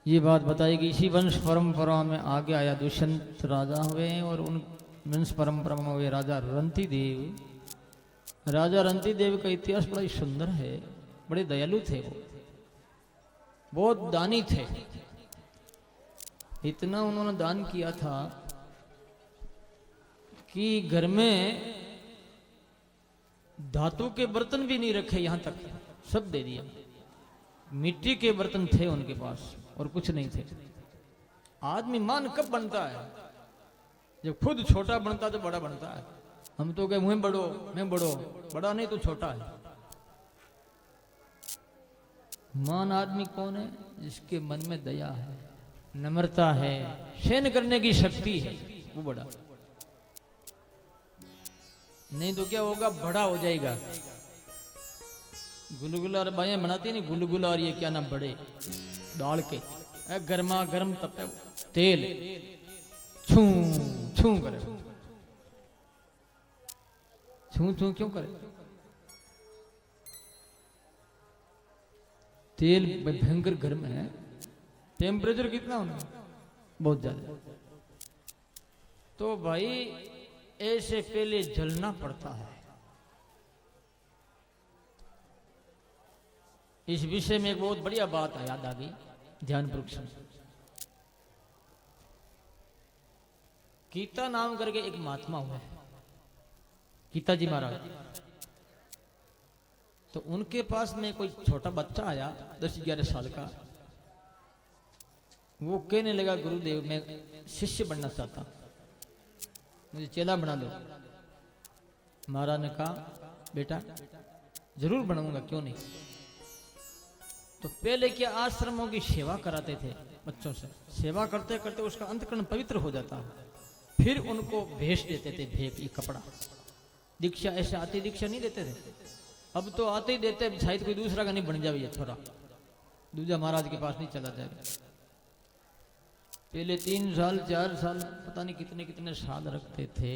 ये बात बताएगी। इसी वंश परंपरा में आगे आया दुष्यंत राजा हुए और उन वंश परंपरा में हुए राजा रंती देव। राजा रंती देव का इतिहास बड़ा ही सुंदर है, बड़े दयालु थे, वो बहुत दानी थे। इतना उन्होंने दान किया था कि घर में धातु के बर्तन भी नहीं रखे, यहां तक सब दे दिया। मिट्टी के बर्तन थे उनके पास और कुछ नहीं थे। आदमी मान कब बनता है, जब खुद छोटा बनता तो बड़ा बनता है। हम तो कहे मैं बड़ो, मैं बड़ो, बड़ा नहीं तो छोटा है। मान आदमी कौन है, जिसके मन में दया है, नम्रता है, सहन करने की शक्ति है, वो बड़ा। नहीं तो क्या होगा, बड़ा हो जाएगा। गुलगुला और बाएं बनाती नहीं, गुलगुला और ये क्या नाम बड़े डाल के गर्मा गर्म तपे तेल छू छू करे। छू छू क्यों करे? तेल भयंकर गर्म है, टेम्परेचर कितना होना, बहुत ज्यादा। तो भाई ऐसे पहले जलना पड़ता है। इस विषय में एक बहुत बढ़िया बात याद आ गई, ध्यानपूर्वक सुनो। गीता नाम करके एक महात्मा हुआ है, गीता जी महाराज। तो उनके पास में कोई छोटा बच्चा आया 10-11 साल का। वो कहने लगा गुरुदेव मैं शिष्य बनना चाहता, मुझे चेला बना दो। महाराज ने कहा बेटा जरूर बनाऊंगा, क्यों नहीं। तो पहले क्या आश्रमों की सेवा कराते थे बच्चों से, सेवा करते करते उसका अंतकरण पवित्र हो जाता है। फिर उनको भेष देते थे, भेष ये कपड़ा। दीक्षा ऐसे आती दीक्षा नहीं देते थे, अब तो आते ही देते, शायद कोई दूसरा का नहीं बन जाए, थोड़ा दूजा महाराज के पास नहीं चला जाएगा। पहले 3 साल 4 साल पता नहीं कितने कितने साल रखते थे।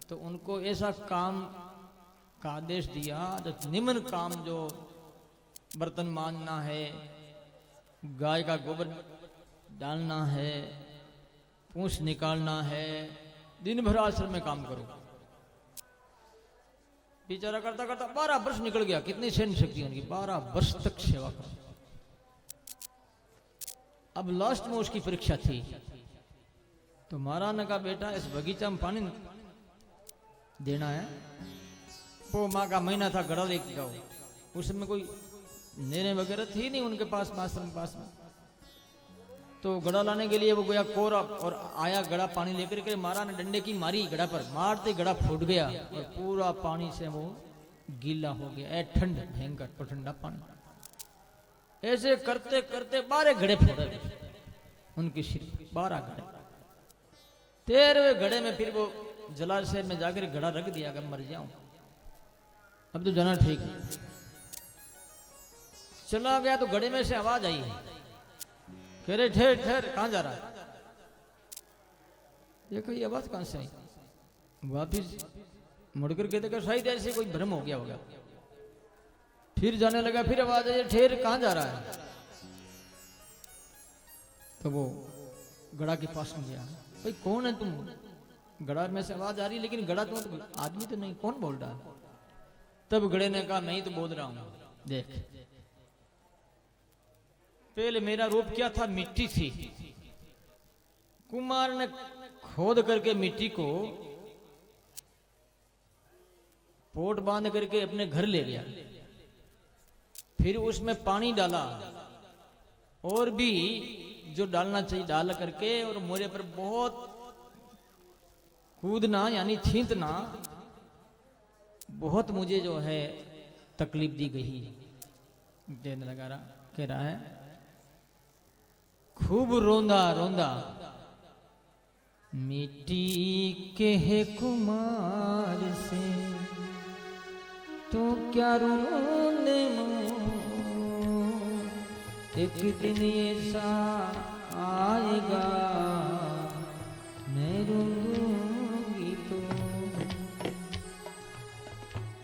तो उनको ऐसा काम का आदेश दिया, जो निम्न काम, जो बर्तन मांजना है, गाय का गोबर डालना है, पूंछ निकालना है, दिन भर आश्रम में काम करो। बेचारा करता करता 12 वर्ष निकल गया। कितनी सहन शक्ति उनकी, 12 वर्ष तक सेवा करो। अब लास्ट में उसकी परीक्षा थी। तो महाराज ने कहा बेटा इस बगीचा में पानी देना है। वो माँ का महीना था, घड़ा लेके जाओ। उसमें कोई नेने वगैरह थी नहीं उनके पास, आश्रम के पास में। तो घड़ा लाने के लिए वो गया कोरा और आया घड़ा पानी लेकर के। महाराज ने डंडे की मारी घड़ा पर, मारते घड़ा फूट गया और पूरा पानी से वो गीला हो गया। ठंड भयंकर ठंडा पानी। ऐसे करते करते 12 घड़े फोड़े उनके सिर, 12 घड़े। 13वें घड़े में फिर वो जलाशय में जाकर घड़ा रख दिया, अगर मर जाऊं अब तो जाना ठीक है। चला गया तो घड़े में से आवाज आई, कह रहे ठहर ठहर, कहां जा रहा है? ये कोई आवाज कहां से आई? वापिस मुड़कर के देखा, शायद ऐसे कोई भ्रम हो गया होगा। फिर जाने लगा, फिर आवाज आई, ठहर कहां जा रहा है? तो वो गड़ा के पास में गया, भाई कौन है तुम? गड़ा में से आवाज आ रही लेकिन गड़ा तो आदमी तो नहीं, कौन बोल रहा है? तब घड़े ने कहा मैं ही तो बोल रहा हूं, देख पहले मेरा रूप क्या था, मिट्टी थी। कुमार ने खोद करके मिट्टी को पोट बांध करके अपने घर ले गया, फिर उसमें पानी डाला और भी जो डालना चाहिए डाल करके, और मोरे पर बहुत कूदना यानी छींटना, बहुत मुझे जो है तकलीफ दी गई। देने लगा रहा, कह रहा है खूब रोंदा रोंदा मिट्टी के है कुमार से तो क्या रोने एक दिन ऐसा आएगा मैं रोऊंगी तो।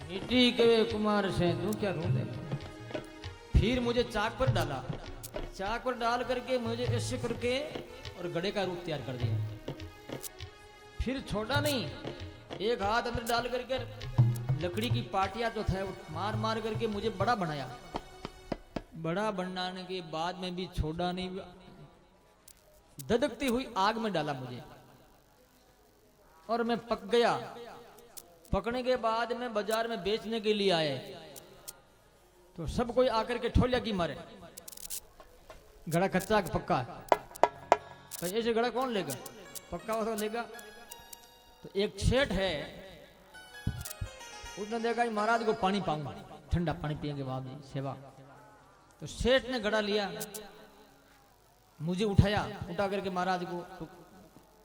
मिट्टी के कुमार से तू क्या रो दे। फिर मुझे चाक पर डाला, चाक पर डाल करके मुझे ऐसे करके और गड़े का रूप तैयार कर दिया। फिर छोड़ा नहीं, एक हाथ अंदर डाल करके लकड़ी की पाटिया जो था मार मार करके मुझे बड़ा बनाया। बड़ा बनाने के बाद में भी छोड़ा नहीं, धधकती हुई आग में डाला मुझे और मैं पक गया। पकने के बाद में बाजार में बेचने के लिए आए तो सब कोई आकर के ठोलिया की मारे, घड़ा कच्चा पक्का तो ऐसे घड़ा कौन लेगा, पक्का हो तो लेगा। तो एक सेठ है, उसने देखा महाराज को पानी पाऊंगा, ठंडा पानी पिएंगे वहां भी सेवा। तो सेठ ने घड़ा लिया, मुझे उठाया, उठा करके महाराज को तो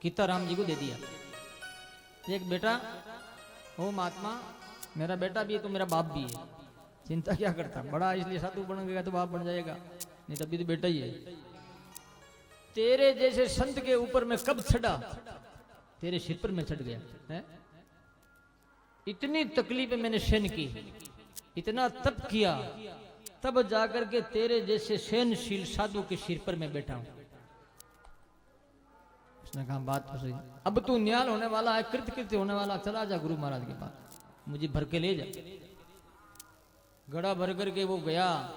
कीताराम जी को दे दिया। एक बेटा ओ महात्मा, मेरा बेटा भी है तो मेरा बाप भी है, चिंता क्या करता, बड़ा इसलिए साधु बन गया तो बाप बन जाएगा, नहीं तभी तो बेटा ही है। तेरे जैसे संत के ऊपर मैं कब चढ़ा, तेरे सिर पर मैं चढ़ गया है। इतनी तकलीफें मैंने सहन की, इतना तप किया, तब जाकर के तेरे जैसे सहनशील साधु के सिर पर मैं बैठा हूं। उसने कहा बात तो सही, अब तू न्याल होने वाला है, कृत्य होने वाला, चला जा गुरु महाराज के पास, मुझे भर के ले जा। घड़ा भर करके वो गया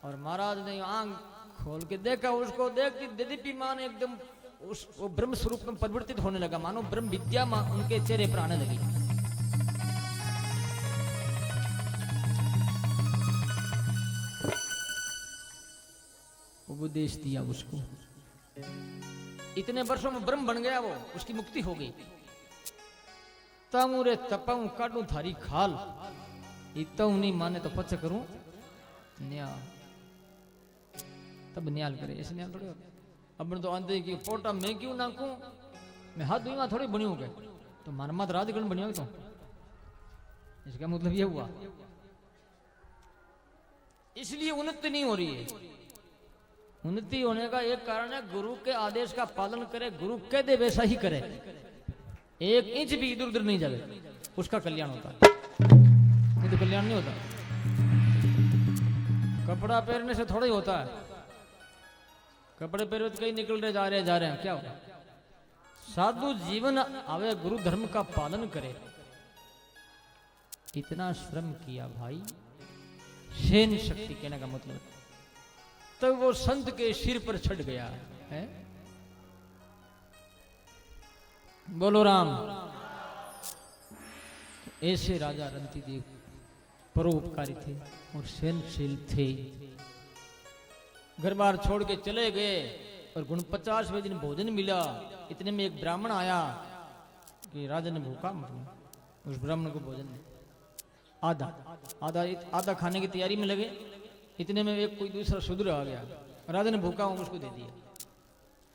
और महाराज ने आंख खोल के देखा, उसको देख दीदी मां ने एकदम वो ब्रह्म स्वरूप में परिवर्तित होने लगा, मानो ब्रह्म विद्या उनके चेहरे पर आने लगी। उपदेश दिया उसको, इतने वर्षों में ब्रह्म बन गया वो, उसकी मुक्ति हो गई। तमुरे तपाऊ काटू थारी खाल, इतऊ नहीं माने तो पच करूं न्याल, तब न्याल करे, ऐसे न्याल थोड़ी होता। अब तो आंधे की पोटा मैं क्यों नाकू, मैं हाथ धुआ थोड़ी बनी हो गए, तो मार मात राजगण बनी हो, तो इसका मतलब ये हुआ। इसलिए उन्नति नहीं हो रही है। उन्नति होने का एक कारण है गुरु के आदेश का पालन करे, गुरु कह दे वैसा ही करे, एक इंच भी इधर उधर नहीं जाए, उसका कल्याण होता है, नहीं तो कल्याण नहीं होता। कपड़ा पहनने से थोड़ा ही होता है, कपड़े पहने तो कहीं निकल रहे जा रहे हैं, क्या होगा। साधु जीवन आवे, गुरु धर्म का पालन करे, इतना श्रम किया भाई, सहन शक्ति कहने का मतलब, तब वो संत के सिर पर चढ़ गया है। बोलो राम। ऐसे राजा रंतीदेव परोपकारी थे और सहनशील थे। घर बार छोड़ के चले गए और 49वें दिन भोजन मिला। इतने में एक ब्राह्मण आया कि राजा ने भूखा मरना, उस ब्राह्मण को भोजन ने आधा आधा आधा खाने की तैयारी में लगे। इतने में एक कोई दूसरा शूद्र आ गया, राजा ने भूखा हूं उसको दे दिया।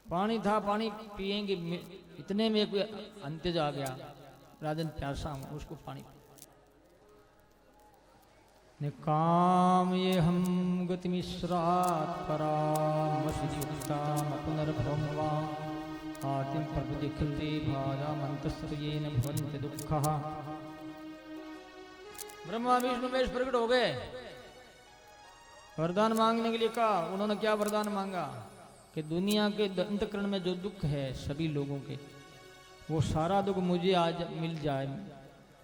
पानी था, पानी पिएंगे, इतने में कोई अंत्यज आ गया, राजा ने प्यासा हूं उसको पानी ने काम ये हम गति मिश्रात परामसिद्धाम पुनर्भववा आतिम प्रभुति खिलते भाजा मंतस्येन भवन्ति दुःखः। ब्रह्मा विष्णु महेश प्रकट हो गए, वरदान मांगने के लिए कहा। उन्होंने क्या वरदान मांगा कि दुनिया के अंतःकरण में जो दुख है सभी लोगों के, वो सारा दुख मुझे आज मिल जाए,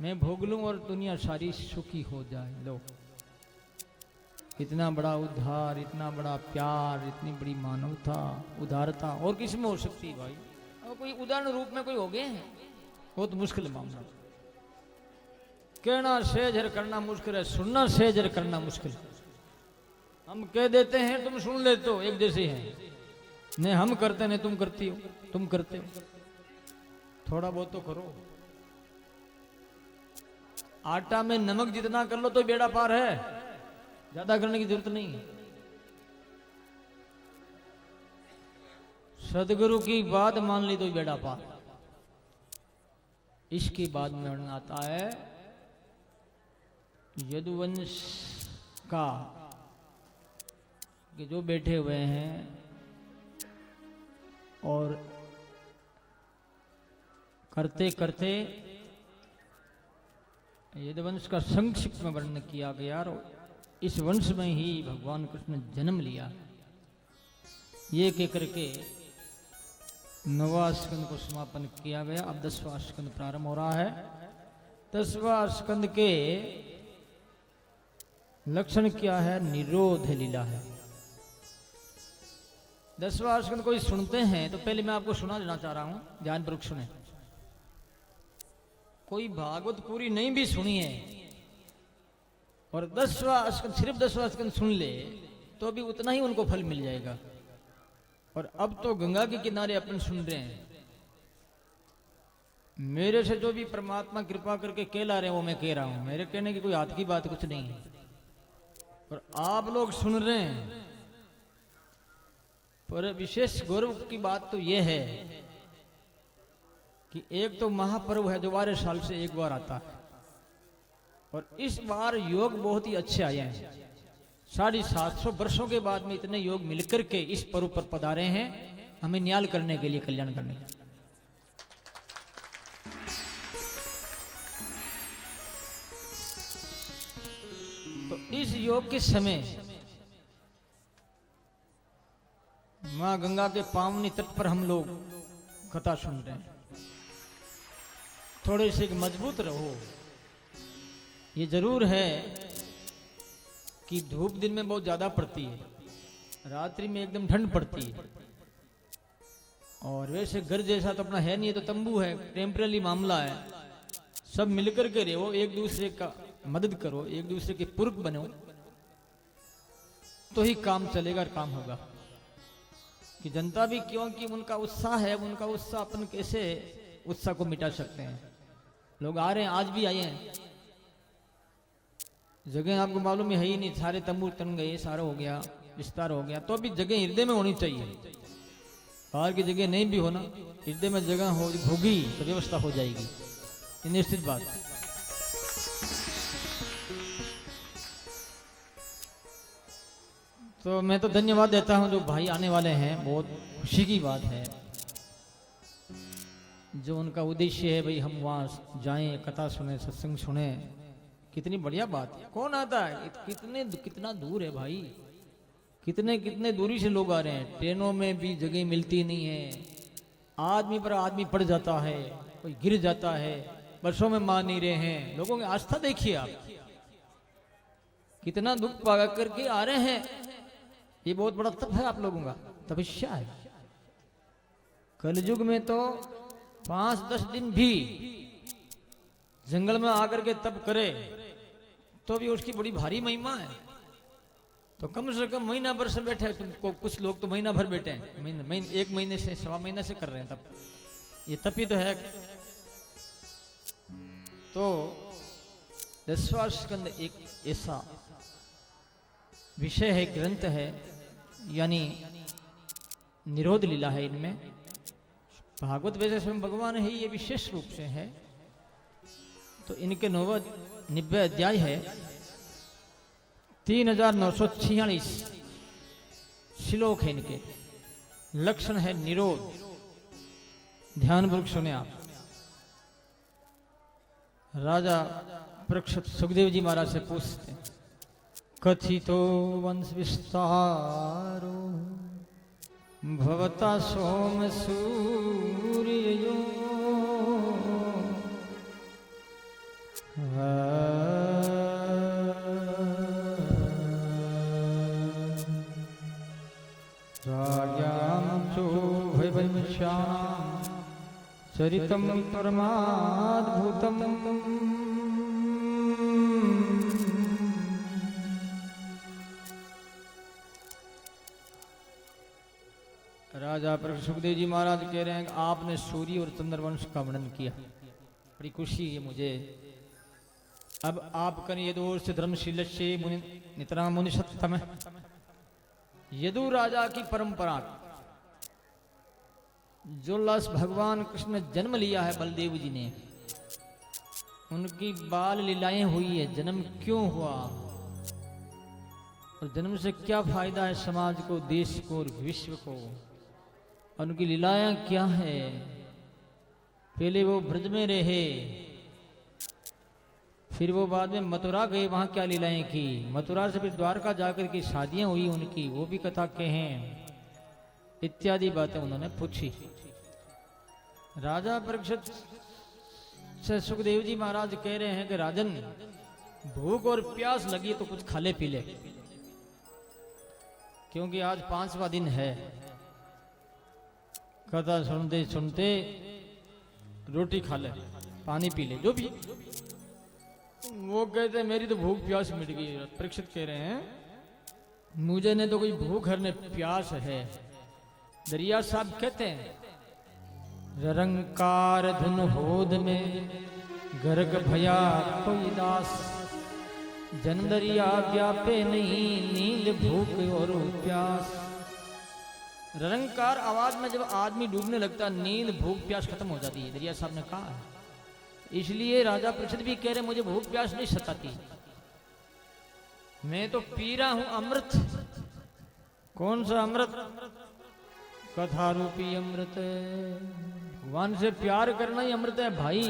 मैं भोग लूं और दुनिया सारी सुखी हो जाए। लो, इतना बड़ा उद्धार, इतना बड़ा प्यार, इतनी बड़ी मानवता, उदारता और किस में हो सकती है भाई? और कोई उदाहरण रूप में कोई हो गए हैं? बहुत मुश्किल मामला। कहना सहज है, करना मुश्किल है। सुनना सहज है, करना मुश्किल। हम कह देते हैं, तुम सुन लेते हो, एक जैसे हैं। नहीं हम करते नहीं, तुम करती हो, तुम करते हो। थोड़ा बहुत तो करो। आटा में नमक जितना कर लो तो बेड़ा पार है, ज्यादा करने की जरूरत नहीं है। सदगुरु की बात मान ली तो बेड़ा पार। इसके बाद में वर्णन आता है यदुवंश का, कि जो बैठे हुए हैं और करते करते यदुवंश का संक्षिप्त में वर्णन किया गया। और इस वंश में ही भगवान कृष्ण ने जन्म लिया। ये कह करके 9वां स्कंद को समापन किया गया। अब 10वां स्कंद प्रारंभ हो रहा है। 10वां स्कंद के लक्षण क्या है? निरोध लीला है। 10वां स्कंद कोई सुनते हैं तो पहले मैं आपको सुना देना चाह रहा हूं, ध्यानपूर्वक सुने। कोई भागवत पूरी नहीं भी सुनी है और 10वां स्कंद, सिर्फ 10वां स्कंद सुन ले तो भी उतना ही उनको फल मिल जाएगा। और अब तो गंगा के किनारे अपन सुन रहे हैं। मेरे से जो भी परमात्मा कृपा करके कहला रहे हैं वो मैं कह रहा हूं। मेरे कहने की कोई हाथ की बात कुछ नहीं है। और आप लोग सुन रहे हैं। पर विशेष गौरव की बात तो यह है कि एक तो महापर्व है जो 12 साल से एक बार आता है। और इस बार योग बहुत ही अच्छे आए हैं। 750 वर्षों के बाद में इतने योग मिलकर के इस पर्व पर पधारे हैं, हमें न्याल करने के लिए, कल्याण करने के लिए। तो इस योग के समय मां गंगा के पावनी तट पर हम लोग कथा सुन रहे हैं। थोड़े से मजबूत रहो। ये जरूर है कि धूप दिन में बहुत ज्यादा पड़ती है, रात्रि में एकदम ठंड पड़ती है। और वैसे घर जैसा तो अपना है नहीं, है तो तंबू है, टेम्परेरी मामला है। सब मिलकर के रहो, एक दूसरे का मदद करो, एक दूसरे के पूरक बनो, तो ही काम चलेगा और काम होगा। कि जनता भी, क्योंकि उनका उत्साह है, उनका उत्साह अपन कैसे उत्साह को मिटा सकते हैं। लोग आ रहे हैं, आज भी आए हैं। जगह आपको मालूम है ही नहीं, सारे तंबू तन गए, सारा हो गया, विस्तार हो गया। तो भी जगह हृदय में होनी चाहिए। बाहर की जगह नहीं भी होना, हृदय में जगह होगी तो व्यवस्था हो जाएगी, ये निश्चित बात। तो मैं तो धन्यवाद देता हूं जो भाई आने वाले हैं, बहुत खुशी की बात है। जो उनका उद्देश्य है भाई हम वहां जाएं, कथा सुने, सत्संग सुने, कितनी बढ़िया बात है। कौन आता है? कितना दूर है भाई, कितने दूरी से लोग आ रहे हैं। ट्रेनों में भी जगह मिलती नहीं है, आदमी पर आदमी पड़ जाता है, कोई गिर जाता है, बसों में मान नहीं रहे हैं। लोगों की आस्था देखिए आप, कितना दुख पा करके आ रहे हैं। ये बहुत बड़ा तप है आप लोगों का, तपस्या है। कलयुग में तो 5-10 दिन भी जंगल में आकर के तप करे तो भी उसकी बड़ी भारी महिमा है। तो कम से कम महीना भर से बैठे, तुमको कुछ लोग तो महीना भर बैठे हैं, 1 महीने से, 1.25 महीने से कर रहे हैं तप। ये तप ही तो है। तो 10वां स्कंद एक ऐसा विषय है, ग्रंथ है, यानी निरोध लीला है। इनमें भागवत वैसे स्वयं भगवान है, ये विशेष रूप से है। तो इनके 90 अध्याय है, 3946 श्लोक है इनके। लक्षण है निरोध। ध्यानपूर्वक सुने आप। राजा परीक्षित सुखदेव जी महाराज से पूछते, कथितो वंश विस्तारो भवता सोम सूर्यो चरितम परमाद्भुतम राजा सुखदेव जी महाराज कह रहे हैं कि आपने सूर्य और चंद्रवंश का वर्णन किया, बड़ी खुशी है मुझे। अब आप कन यदुर से धर्मशील से नितरा मुनि सत्तम यदु राजा की परंपरा, जो लाश भगवान कृष्ण ने जन्म लिया है बलदेव जी ने, उनकी बाल लीलाएं हुई है। जन्म क्यों हुआ और जन्म से क्या फायदा है समाज को, देश को और विश्व को, उनकी लीलाएं क्या है। पहले वो ब्रज में रहे, फिर वो बाद में मथुरा गए, वहां क्या लीलाएं की। मथुरा से फिर द्वारका जाकर के शादियां हुई उनकी, वो भी कथा के हैं, इत्यादि बातें उन्होंने पूछी। राजा परीक्षित से सुखदेव जी महाराज कह रहे हैं कि राजन, भूख और प्यास लगी तो कुछ खा ले पी ले, क्योंकि आज 5वां दिन है। कथा सुनते सुनते रोटी खा ले, पानी पी ले, जो भी। वो कहते हैं मेरी तो भूख प्यास मिट गई। परीक्षित कह रहे हैं मुझे ने तो कोई भूख हरने प्यास है। दरिया साहब कहते हैं ररंकार धुन होद में गर्ग भया कोई दास, जन दरिया व्यापे नहीं नील भूख और प्यास। ररंकार आवाज में जब आदमी डूबने लगता, नींद भूख प्यास खत्म हो जाती है, दरिया साहब ने कहा। इसलिए राजा परीक्षित भी कह रहे मुझे भूख प्यास नहीं सताती, मैं तो पी रहा हूं अमृत। कौन सा अमृत? कथा रूपी अमृत। भगवान से प्यार करना ही अमृत है भाई।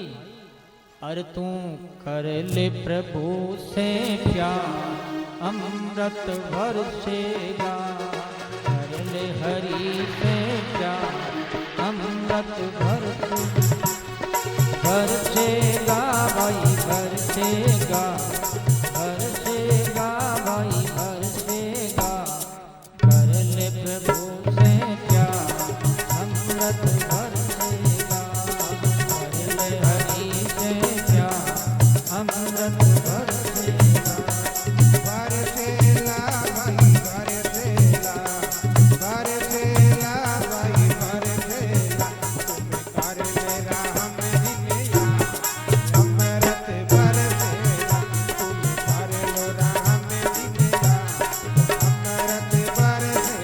अरे तू कर ले प्रभु से प्यार, अमृत बरसेगा। कर ले हरि से प्यार, अमृत बरसेगा भाई, बरसेगा बरसेगा भाई, बरसेगा। कर ले प्रभु से प्यार, अमृत बरसेगा। कर ले हरि से प्यार, अमृत बरसेगा। बरसेला भाई बरसेला, बरसेला भाई बरसेला। तुम कर ले राम जिया, अमृत बरसेला। तुम कर लो राम जिया, अमृत बरसेला।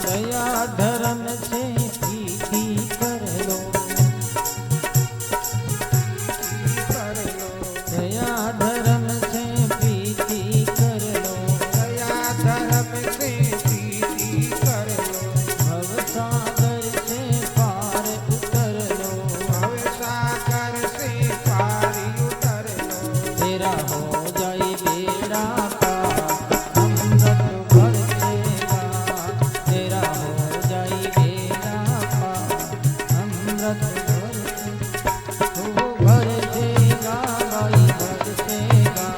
दया धर्म से प्रीति कर लो, कर लो दया धर्म से प्रीति कर लो। दया धर्म से प्रीति कर लो। भव सागर से पार उतर लो, भव सागर से पार उतर लो। तेरा हो जाए बेड़ा पार, अमृत बरसेगा। तेरा हो जाए बेड़ा पार, अमृत बरसेगा। तू बरसेगा भाई बरसेगा,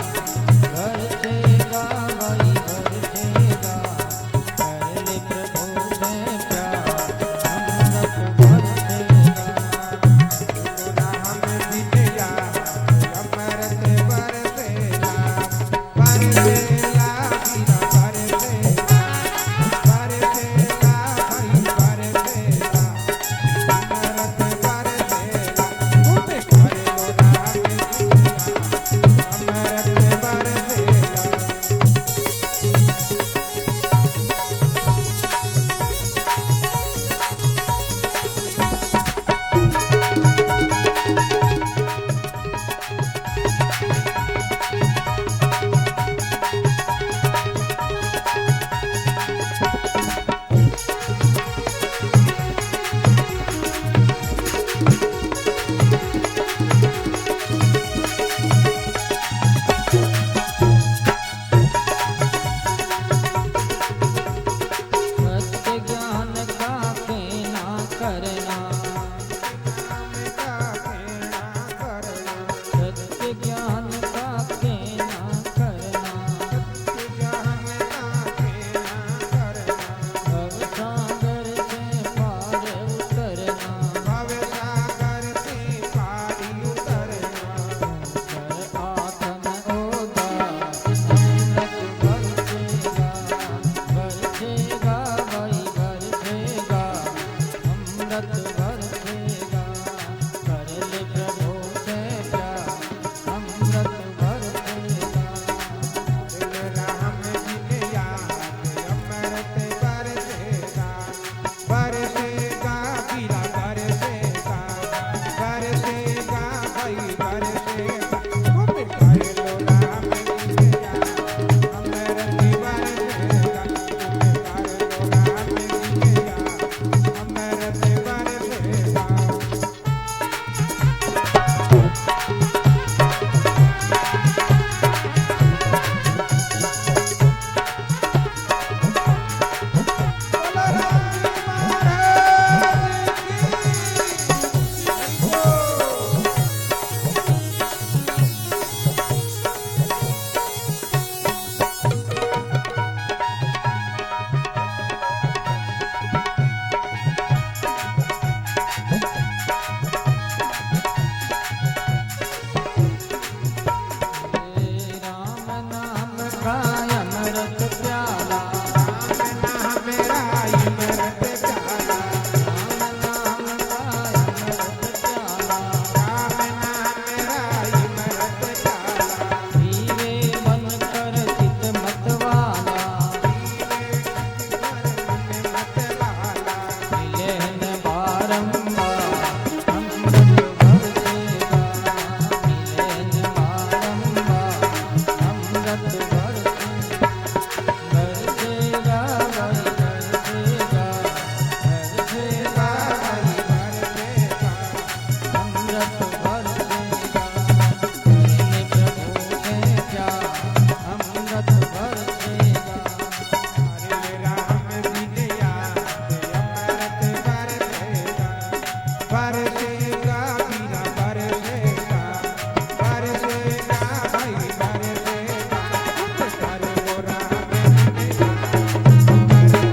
बरसेगा भाई बरसेगा। कर ले प्रभु से प्यार, अमृत बरसेगा। राम जिया, अमृत बरसेगा। भाई बरसे तुम कर लो राम जी के यहाँ अमृत बरसेगा तुम कर लो राम जी के यहाँ अमृत बरसेगा राम नाम का अमृत प्याला राम नाम राई मरत प्याला राम नाम का अमृत प्याला राम नाम राई मरत प्याला पीवे मन कर चित मत वाला मत वाला मिले न बारंबार अमृत बरसेगा मिले न बारंबार अमृत बरसेगा बरसेगा भाई बरसेगा बरसेगा भाई बरसेगा अमृत बरसेगा मेरे प्रभु से क्या अमृत बरसेगा हरे राम विजया अमृत बरसेगा बरसेगा बीरा बरसेगा बरसेगा भाई बरसेगा तुम कर लो राम विजया अमृत बरसेगा तुम कर लो राम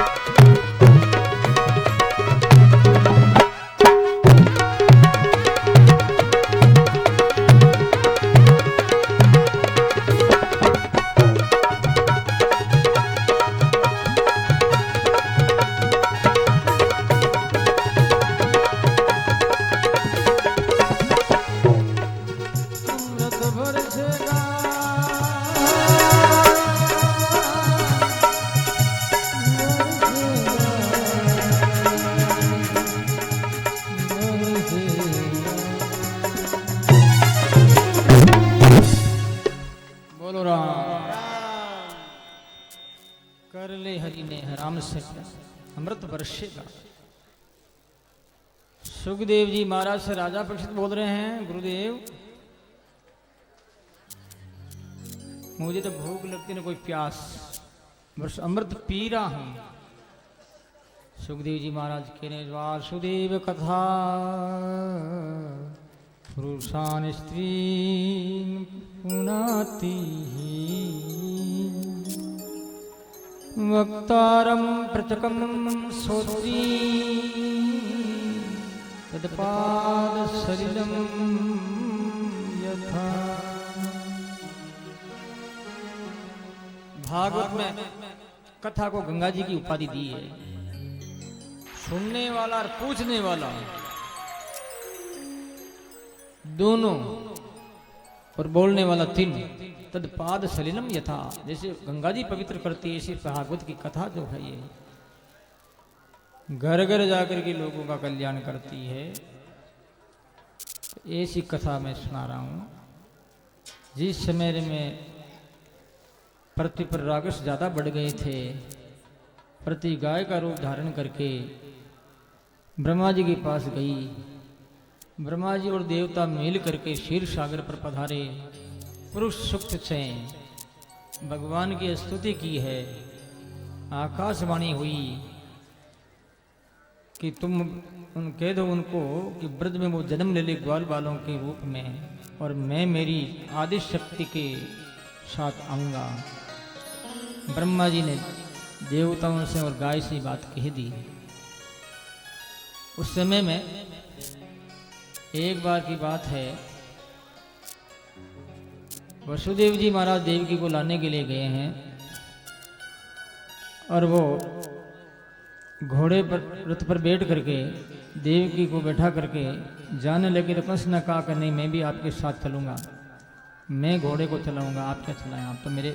विजया अमृत बरसेगा अमृत बरसेगा बोलो राम कर ले हरि ने राम से अमृत बरसेगा। सुखदेव जी महाराज से राजा परीक्षित बोल रहे हैं, गुरुदेव मुझे तो भूख लगती न कोई प्यास, बस अमृत पी रहा हूं। सुखदेव जी महाराज कह रहे वासुदेव कथा पुरुषान स्त्री पुनाति वक्तारम प्रचकम सोत्री तदपाद सलिलम यथा। भागवत में कथा को गंगा जी की उपाधि दी है। सुनने वाला और पूछने वाला दोनों और बोलने वाला तीन। तदपाद सलिलम यथा, जैसे गंगा जी पवित्र करती है इसी भागवत की कथा जो है ये घर घर जाकर के लोगों का कल्याण करती है। ऐसी कथा मैं सुना रहा हूं। जिस समय में पृथ्वी पर राक्षस ज्यादा बढ़ गए थे, पृथ्वी गाय का रूप धारण करके ब्रह्मा जी के पास गई। ब्रह्मा जी और देवता मिल करके क्षीर सागर पर पधारे। पुरुष सूक्त से भगवान की स्तुति की है। आकाशवाणी हुई कि तुम कह दो उनको कि ब्रज में वो जन्म ले ले ग्वाल बालों के रूप में, और मैं मेरी आदि शक्ति के साथ आऊंगा। ब्रह्मा जी ने देवताओं से और गाय से बात कह दी। उस समय में एक बार की बात है, वसुदेव जी महाराज देवकी को लाने के लिए गए हैं और वो घोड़े पर रथ पर बैठ करके देवकी को बैठा करके जाने लगे तो कंस ने कहा कि नहीं, मैं भी आपके साथ चलूंगा, मैं घोड़े को चलाऊंगा, आप क्या चलाएं, आप तो मेरे